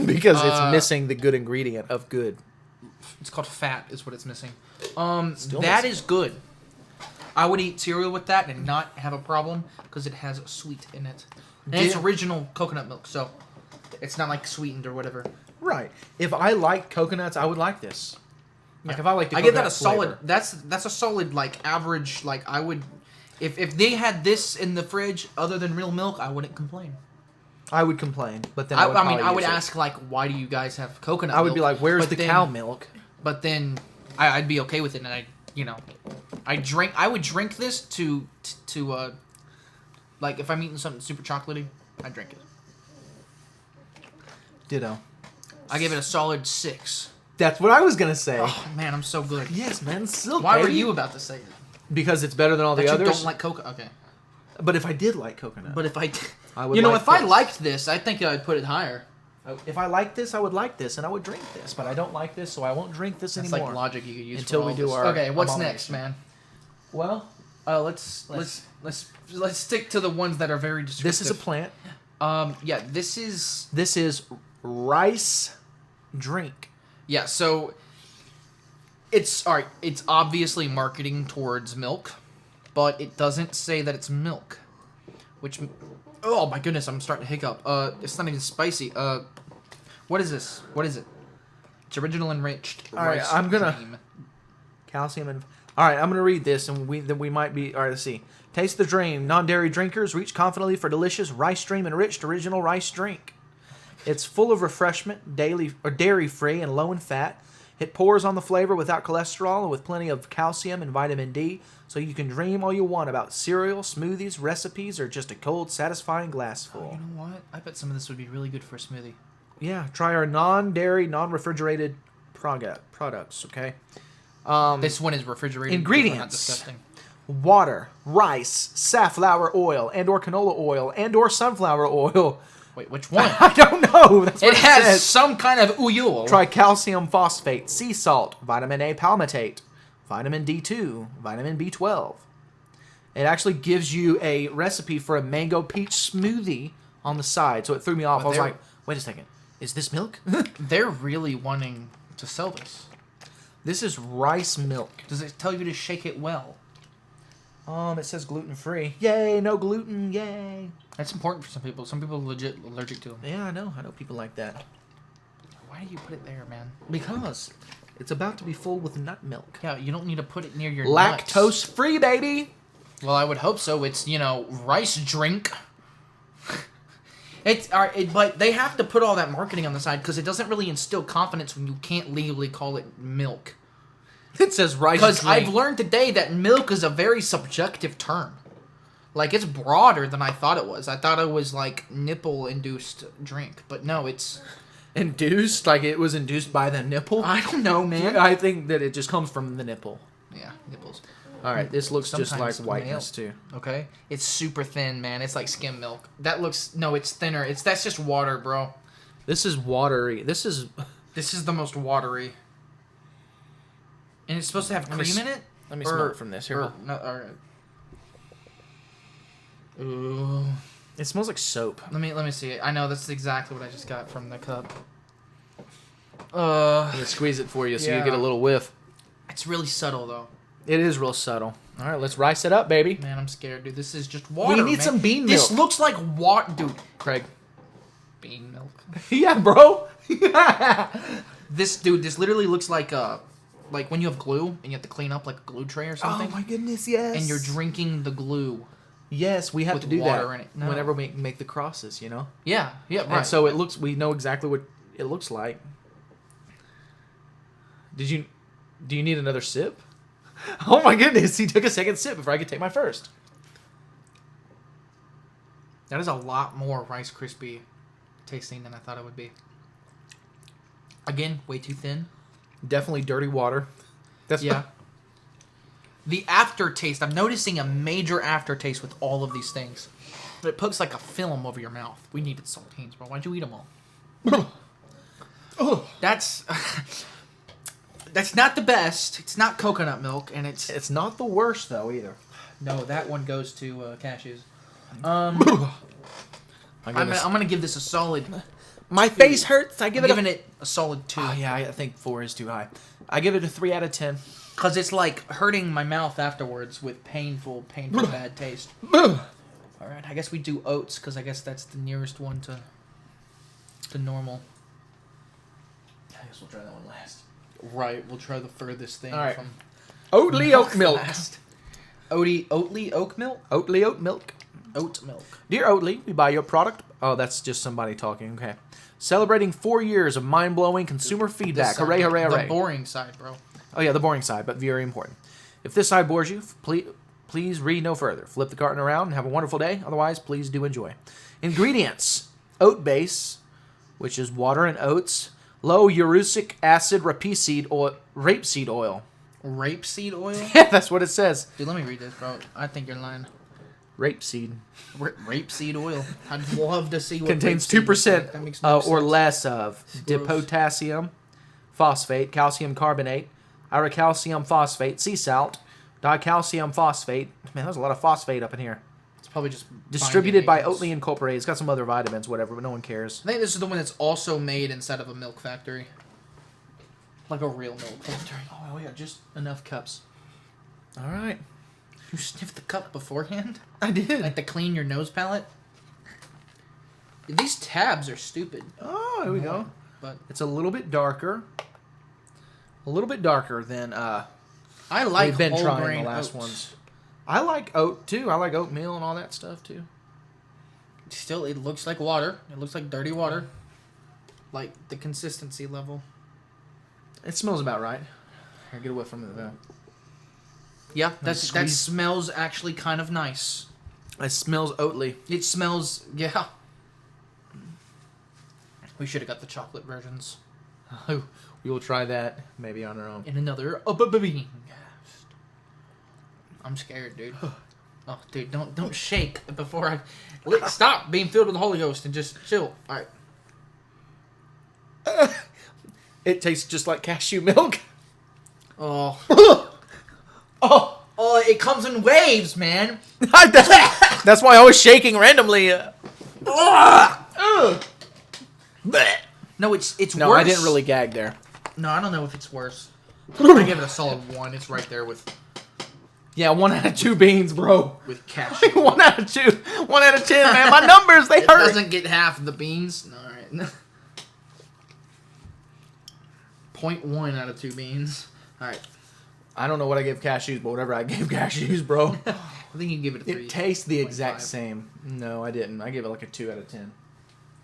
because Uh, it's missing the good ingredient of good. It's called fat. Is what it's missing. Still That missing. is good. I would eat cereal with that and not have a problem because it has sweet in it. And it's original coconut milk, so it's not like sweetened or whatever. Right. If I like coconuts, I would like this. Like if I like the I give that a coconut flavor. solid. That's a solid like average. Like I would, if they had this in the fridge other than real milk, I wouldn't complain. I would complain, but then I would I would use it. ask like, why do you guys have coconut? I would milk? be like, where's But the then- cow milk? But then I'd be okay with it, and I would drink this to like if I'm eating something super chocolatey, I drink it. Ditto. I give it a solid 6. That's what I was gonna say. Oh man, I'm so good. Yes, man. Silk. Why were baby. you about to say it? Because it's better than all That the you others. don't like coconut. Okay. But if I did like coconut, But if I would you know, like if I this. liked this, I think I'd put it higher. If I like this, I would like this, and I would drink this. But I don't like this, so I won't drink this That's anymore. like logic you could use Until for we all do this. our Okay, what's abomination. next, man? Well, Let's stick to the ones that are very descriptive. this is a plant. Yeah, this is This is rice drink. yeah. So it's all right. It's obviously marketing towards milk, but it doesn't say that it's milk. Which, oh my goodness, I'm starting to hiccup. It's not even spicy. What is this? What is it? It's original enriched All right, rice I'm gonna- cream. Calcium and... All right, I'm going to read this, and we might be... All right, let's see. Taste the dream. Non-dairy drinkers reach confidently for delicious rice stream enriched original rice drink. It's full of refreshment, dairy-free, and low in fat. It pours on the flavor without cholesterol and with plenty of calcium and vitamin D, so you can dream all you want about cereal, smoothies, recipes, or just a cold, satisfying glassful. Oh, you know what? I bet some of this would be really good for a smoothie. Yeah, try our non-dairy, non-refrigerated products, okay? This one is refrigerated. Ingredients. Not disgusting. Water, rice, safflower oil, and/or canola oil, and/or sunflower oil. Wait, which one? I don't know. That's what It has says. some kind of oil. Try calcium phosphate, sea salt, vitamin A palmitate, vitamin D2, vitamin B12. It actually gives you a recipe for a mango peach smoothie on the side, so it threw me off. But I was they're- like, wait a second. Is this milk? They're really wanting to sell this. This is rice milk. Does it tell you to shake it well? It says gluten-free. Yay, no gluten, yay. That's important for some people. Some people are legit allergic to them. Yeah, I know people like that. Why do you put it there, man? Because it's about to be full with nut milk. Yeah, you don't need to put it near your nuts. Lactose-free, baby. Well, I would hope so. It's, rice drink. But they have to put all that marketing on the side because it doesn't really instill confidence when you can't legally call it milk. It says rice Because drink. I've learned today that milk is a very subjective term. Like, it's broader than I thought it was. I thought it was, like, nipple-induced drink. But no, it's... Induced? Like it was induced by the nipple? I don't know, man. I think that it just comes from the nipple. Yeah, nipples. Alright, this looks just Sometimes like whiteness, too. Okay? It's super thin, man. It's like skim milk. That looks... No, it's thinner. That's just water, bro. This is watery. This is This is the most watery. And it's supposed to have Let me cream s- in it? Let me smell it from this. Here. Or, no, alright. Ooh. It smells like soap. Let me see it. I know, that's exactly what I just got from the cup. I'm gonna squeeze it for you so you Yeah. get a little whiff. It's really subtle, though. It is real subtle. Alright, let's rice it up, baby. Man, I'm scared, dude. This is just water, We need man. some bean This milk. looks like water, dude. Craig. Bean milk. Yeah, bro. This literally looks like when you have glue and you have to clean up like a glue tray or something. Oh my goodness, yes. And you're drinking the glue. Yes, we have with to do water that in it. No. whenever we make the crosses, you know? Yeah, right. And so we know exactly what it looks like. Do you need another sip? Oh my goodness, he took a second sip before I could take my first. That is a lot more Rice Krispie tasting than I thought it would be. Again, way too thin. Definitely dirty water. That's Yeah. The aftertaste, I'm noticing a major aftertaste with all of these things. It puts like a film over your mouth. We needed saltines, bro. Why'd you eat them all? Oh. That's not the best. It's not coconut milk, and It's not the worst though either. no. That one goes to cashews. My I'm goodness. gonna give this a solid. My face hurts. I'm giving it a solid 2. Oh, yeah, I think 4 is too high. I give it a 3 out of 10. Because it's like hurting my mouth afterwards with painful bad taste. Alright, I guess we do oats, because I guess that's the nearest one to normal. I guess we'll try that one last. Right, we'll try the furthest thing from... Oatly oat milk. Oatly oat milk? Oatly oat milk. Oat milk. Dear Oatly, we buy your product. Oh, that's just somebody talking. Okay. Celebrating 4 years of mind-blowing consumer feedback. Hooray, hooray, hooray. The boring side, bro. Oh, yeah, the boring side, but very important. If this side bores you, please read no further. Flip the carton around and have a wonderful day. Otherwise, please do enjoy. Ingredients. Oat base, which is water and oats. Low uric acid rapeseed oil. Rapeseed oil? Yeah, that's what it says. Dude, let me read this, bro. I think you're lying. Rapeseed. Rapeseed oil. I'd love to see what contains 2% or less of dipotassium phosphate, calcium carbonate, calcium phosphate, sea salt, dicalcium phosphate. Man, there's a lot of phosphate up in here. It's probably just distributed by Oatly Incorporated. It's got some other vitamins, whatever, but no one cares. I think this is the one that's also made inside of a milk factory. Like a real milk factory. Oh, yeah, just enough cups. All right. You sniffed the cup beforehand? I did. Like to clean your nose palette? These tabs are stupid. Oh, here we go. But it's a little bit darker. A little bit darker than I like we've been whole trying grain the last oats. ones. I like oat too. I like oatmeal and all that stuff too. Still, it looks like water. It looks like dirty water. Like the consistency level. It smells about right. Here, get away from it though. Yeah, that smells actually kind of nice. It smells Oatly. It smells, yeah. We should have got the chocolate versions. We will try that maybe on our own. In another BeanCast. I'm scared, dude. Oh, dude, don't shake before I... Stop being filled with the Holy Ghost and just chill. All right. It tastes just like cashew milk. Oh. Oh. Oh, it comes in waves, man. That's why I was shaking randomly. No, it's no, worse. I didn't really gag there. No, I don't know if it's worse. I give it a solid 1. It's right there with... Yeah, 1 out of 2 beans, bro. With cashew. 1 out of 2. 1 out of 10, man. My numbers, they hurt. It doesn't get half of the beans. All right. 0.1 out of 2 beans. All right. I don't know what I gave cashews, but whatever I gave cashews, bro. I think you give it a 3. It tastes the exact same. No, I didn't. I gave it like a 2 out of 10.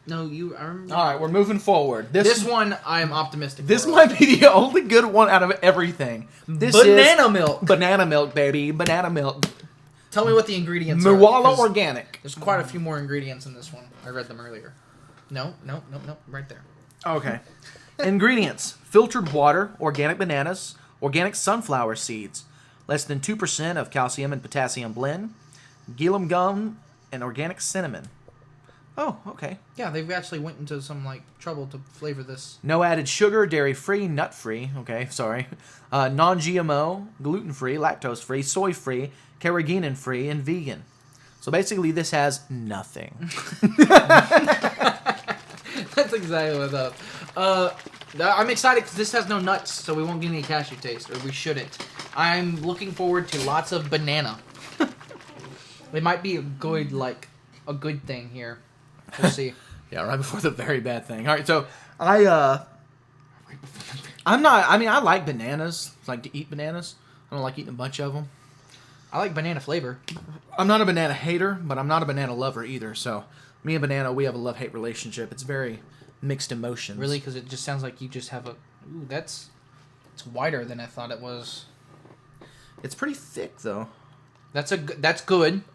No, I remember. All right, we're moving forward. This one, I am optimistic. This might be the only good one out of everything. This banana is milk. Banana milk, baby. Banana milk. Tell me what the ingredients Muwala are. Organic. There's quite a few more ingredients in this one. I read them earlier. No. Right there. Okay. Ingredients. Filtered water, organic bananas, organic sunflower seeds, less than 2% of calcium and potassium blend, gilliam gum, and organic cinnamon. Oh, okay. Yeah, they've actually went into some trouble to flavor this. No added sugar, dairy-free, nut-free. Okay, sorry. Non-GMO, gluten-free, lactose-free, soy-free, carrageenan-free, and vegan. So basically, this has nothing. That's exactly what I thought. I'm excited because this has no nuts, so we won't get any cashew taste, or we shouldn't. I'm looking forward to lots of banana. It might be a good thing here. We'll see. Yeah, right before the very bad thing. All right, so I like bananas. I like to eat bananas. I don't like eating a bunch of them. I like banana flavor. I'm not a banana hater, but I'm not a banana lover either. So me and banana, we have a love-hate relationship. It's very mixed emotions. Really? Because it just sounds like you just have a... Ooh, it's wider than I thought it was. It's pretty thick, though. That's good.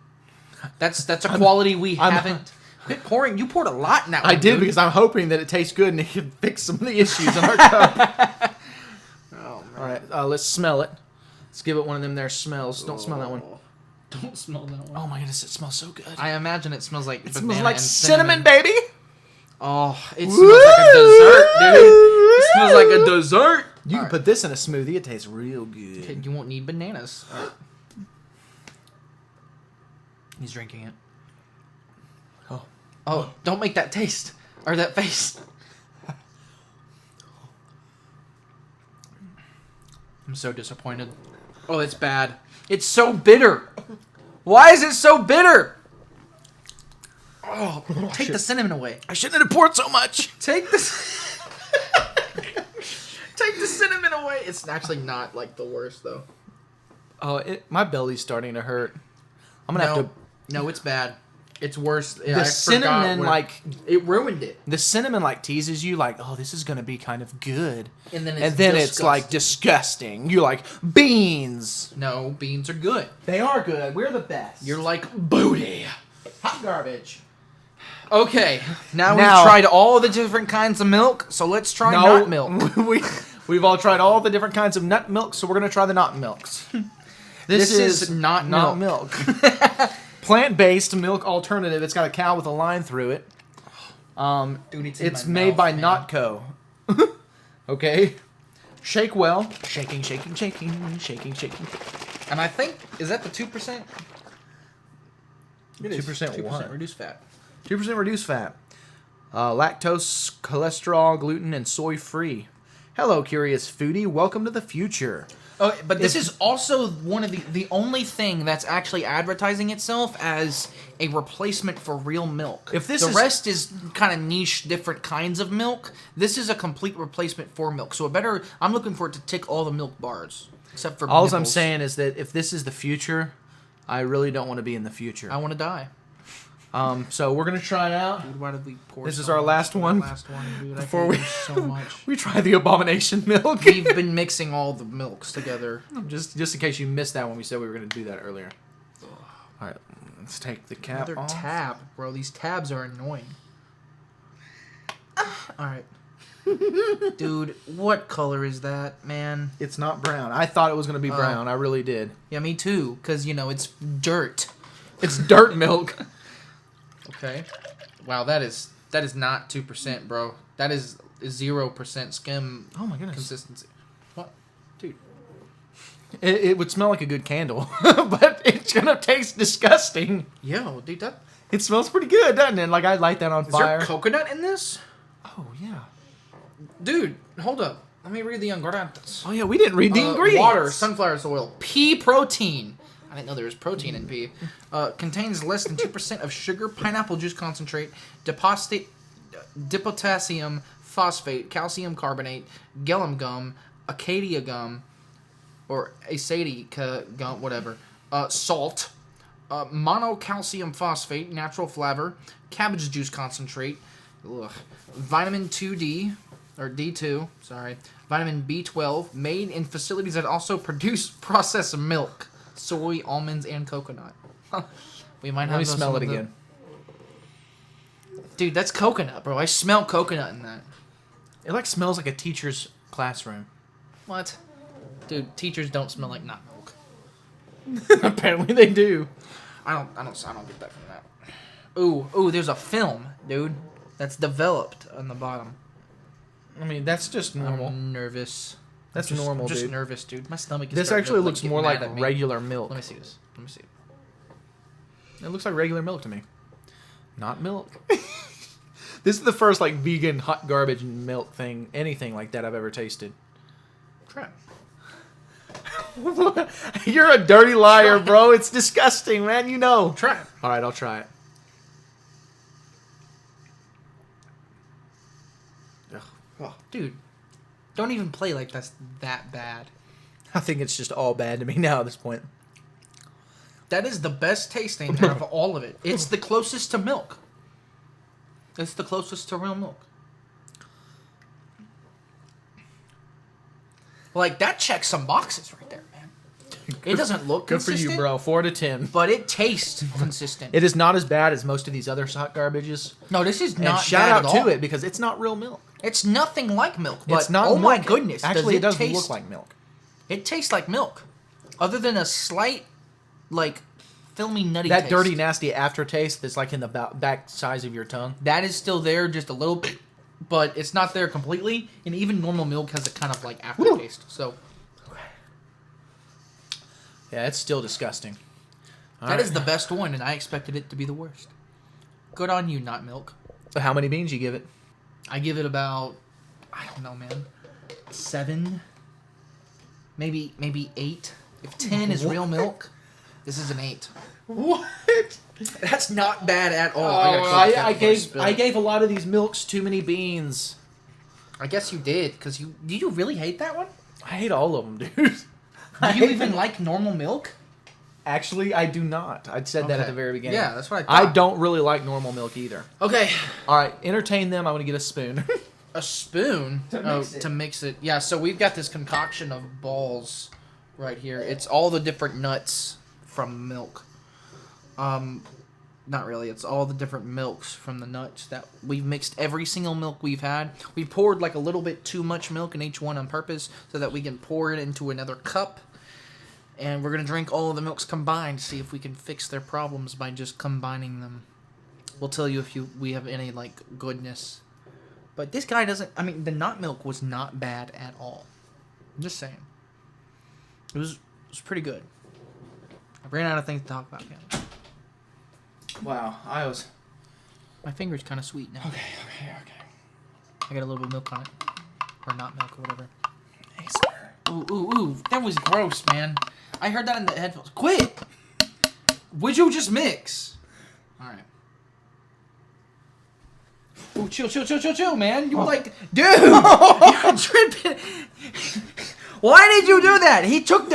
That's a quality we haven't... Quit pouring. You poured a lot now. I did because I'm hoping that it tastes good and it can fix some of the issues in our cup. Oh, man. All right, let's smell it. Let's give it one of them there smells. Don't smell that one. Don't smell that one. Oh my goodness, it smells so good. I imagine it smells like banana smells like and cinnamon, baby. Oh, it smells like a dessert, dude. It smells like a dessert. You can put this in a smoothie. It tastes real good. Okay, you won't need bananas. All right. He's drinking it. Oh, don't make that taste. Or that face. I'm so disappointed. Oh, it's bad. It's so bitter. Why is it so bitter? Oh, take the cinnamon away. I shouldn't have poured so much. Take this. Take the cinnamon away. It's actually not like the worst though. Oh, my belly's starting to hurt. I'm gonna have to. No, it's bad. It's worse. The cinnamon, it ruined it. The cinnamon, teases you, oh, this is gonna be kind of good, and then it's disgusting. You're like, beans. No, beans are good. They are good. We're the best. You're like booty. Hot garbage. Okay, now we've tried all the different kinds of milk, so let's try nut milk. We've all tried all the different kinds of nut milk, so we're gonna try the nut milks. This is not milk. Plant-based milk alternative. It's got a cow with a line through it. Dude, it's made by Notco. Okay. Shake well. Shaking. And I think, is that the 2%? 2% what? 2% reduced fat. 2% reduced fat. Lactose, cholesterol, gluten, and soy-free. Hello, curious foodie. Welcome to the future. Oh, but this is also one of the only thing that's actually advertising itself as a replacement for real milk. If this the rest is kind of niche, different kinds of milk, this is a complete replacement for milk. So I'm looking for it to tick all the milk bars, except for all nipples. I'm saying is that if this is the future, I really don't want to be in the future. I want to die. So we're gonna try it out. Dude, why did we pour? This is our last one. Dude. Before we so much. we try the abomination milk. We've been mixing all the milks together. Just in case you missed that when we said we were gonna do that earlier. All right, let's take the cap Another off. tab, bro. These tabs are annoying. All right. Dude, what color is that, man? It's not brown. I thought it was gonna be brown. I really did. Yeah, me too. Cause it's dirt. It's dirt milk. Okay. Wow, that is not 2%, bro. That is 0% skim. Oh my goodness. Consistency. What, dude? It would smell like a good candle, but it's gonna taste disgusting. Yo, dude, that. It smells pretty good, doesn't it? I light that on fire. Is there coconut in this? Oh yeah. Dude, hold up. Let me read the ingredients. Oh yeah, we didn't read the ingredients. Water, sunflower oil, pea protein. I didn't know there was protein in pea. Contains less than 2% of sugar, pineapple juice concentrate, dipotassium phosphate, calcium carbonate, gellum gum, acacia gum, or acacia gum, whatever. Salt, monocalcium phosphate, natural flavor, cabbage juice concentrate, vitamin 2D, or D2, sorry, vitamin B12, made in facilities that also produce processed milk. Soy, almonds, and coconut. We might have. Let me smell it again. Dude, that's coconut, bro. I smell coconut in that. It smells like a teacher's classroom. What? Dude, teachers don't smell like nut milk. Apparently they do. I don't get that from that. Ooh, there's a film, dude, that's developed on the bottom. I mean, that's just normal. I'm nervous. That's I'm normal, just dude. nervous, dude. My stomach is This starting actually to, looks get more mad like at me. regular milk. Let me see this. Let me see it. It looks like regular milk to me. Not milk. This is the first vegan hot garbage milk thing, anything like that I've ever tasted. Try it. You're a dirty liar, bro. It's disgusting, man. You know. Try it. All right, I'll try it. Oh, dude, don't even play like that's that bad. I think it's just all bad to me now at this point. That is the best tasting out of all of it. It's the closest to milk. It's the closest to real milk. That checks some boxes right there, man. It doesn't look Good for consistent. you, bro. 4 to 10. But it tastes consistent. It is not as bad as most of these other hot garbages. No, this is not And shout bad out at to all. it because it's not real milk. It's nothing like milk. But It's not oh my milk. goodness. Actually, it does taste, look like milk. It tastes like milk. Other than a slight, filmy, nutty That taste. dirty, nasty aftertaste that's in the back size of your tongue. That is still there just a little bit, but it's not there completely. And even normal milk has a kind of aftertaste. So Yeah, it's still disgusting. that is the best one, and I expected it to be the worst. Good on you, not milk. How many beans you give it? I give it about, I don't know, man, 7, maybe 8. If 10 is real milk, this is an 8. What? That's not bad at all. I gave a lot of these milks too many beans. I guess you did, because do you really hate that one? I hate all of them, dude. Do you even like normal milk? Actually, I do not. I said that at the very beginning. Yeah, that's what I thought. I don't really like normal milk either. Okay. All right, entertain them. I'm going to get a spoon. A spoon? To mix it. Yeah, so we've got this concoction of balls right here. It's all the different nuts from milk. Not really. It's all the different milks from the nuts that we've mixed every single milk we've had. We poured like a little bit too much milk in each one on purpose so that we can pour it into another cup. And we're going to drink all of the milks combined, see if we can fix their problems by just combining them. We'll tell you if we have any, like, goodness. But this guy doesn't... I mean, the nut milk was not bad at all. I'm just saying. It was pretty good. I ran out of things to talk about again. Wow, My finger's kind of sweet now. Okay. I got a little bit of milk on it. Or not milk or whatever. Hey, sir. Ooh. That was gross, man. I heard that in the headphones. Quit! Would you just mix? Alright. Ooh, chill, man. You were like, dude! You're tripping. Why did you do that? He took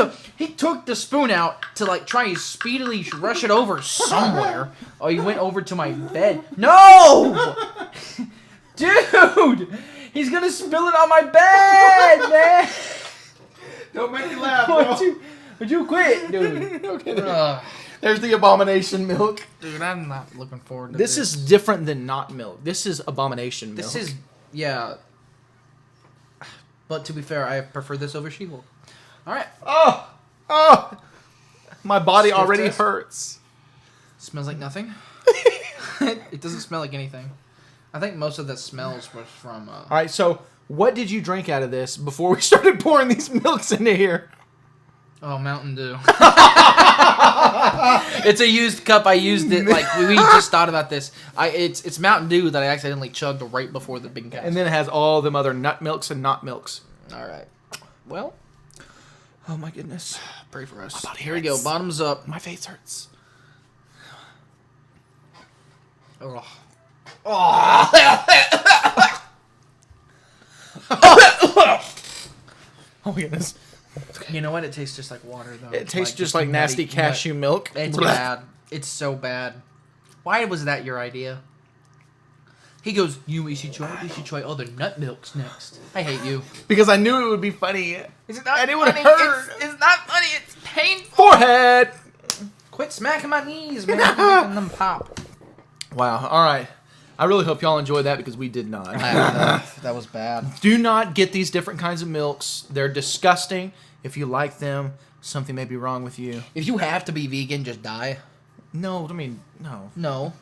the spoon out to like try and speedily rush it over somewhere. Oh, he went over to my bed. No! Dude! He's gonna spill it on my bed, man! Don't make me laugh, bro. Would you quit, dude? Okay. There's the abomination milk. Dude, I'm not looking forward to This is different than not milk. This is abomination milk. This is, yeah. But to be fair, I prefer this over She-Hulk. Alright. Oh! My body Sniff already test. hurts. Smells like nothing. It doesn't smell like anything. I think most of the smells was from... All right, so what did you drink out of this before we started pouring these milks into here? Oh, Mountain Dew. It's a used cup. I used it, like, we just thought about this. It's Mountain Dew that I accidentally chugged right before the BeanCast. And then it has all them other nut milks and not milks. Alright. Well... Oh my goodness. Pray for us. Here we go. Bottoms up. My face hurts. Oh. Oh my goodness. You know what? It tastes just like water, though. It tastes just like nasty cashew milk. It's bad. It's so bad. Why was that your idea? He goes, we should try other nut milks next. I hate you. Because I knew it would be funny. It's not and it would funny. hurt. It's not funny. It's painful. Forehead. Quit smacking my knees, man. I'm making them pop. Wow. All right. I really hope y'all enjoyed that because we did not. That was bad. Do not get these different kinds of milks. They're disgusting. If you like them, something may be wrong with you. If you have to be vegan, just die. No, I mean, no.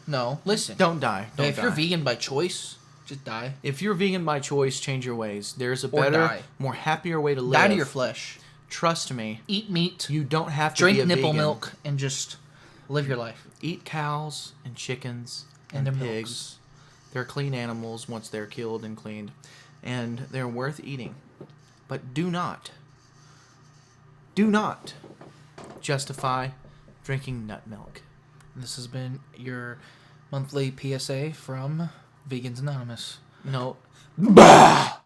No. Listen. Don't die. If you're vegan by choice, just die. If you're vegan by choice, change your ways. There's a Or better, die. more happier way to live. Die to your flesh. Trust me. Eat meat. You don't have to Drink be a nipple vegan. milk and just live your life. Eat cows and chickens And and their pigs. milks. They're clean animals once they're killed and cleaned. And they're worth eating. But do not justify drinking nut milk. This has been your monthly PSA from Vegans Anonymous. No. Bah!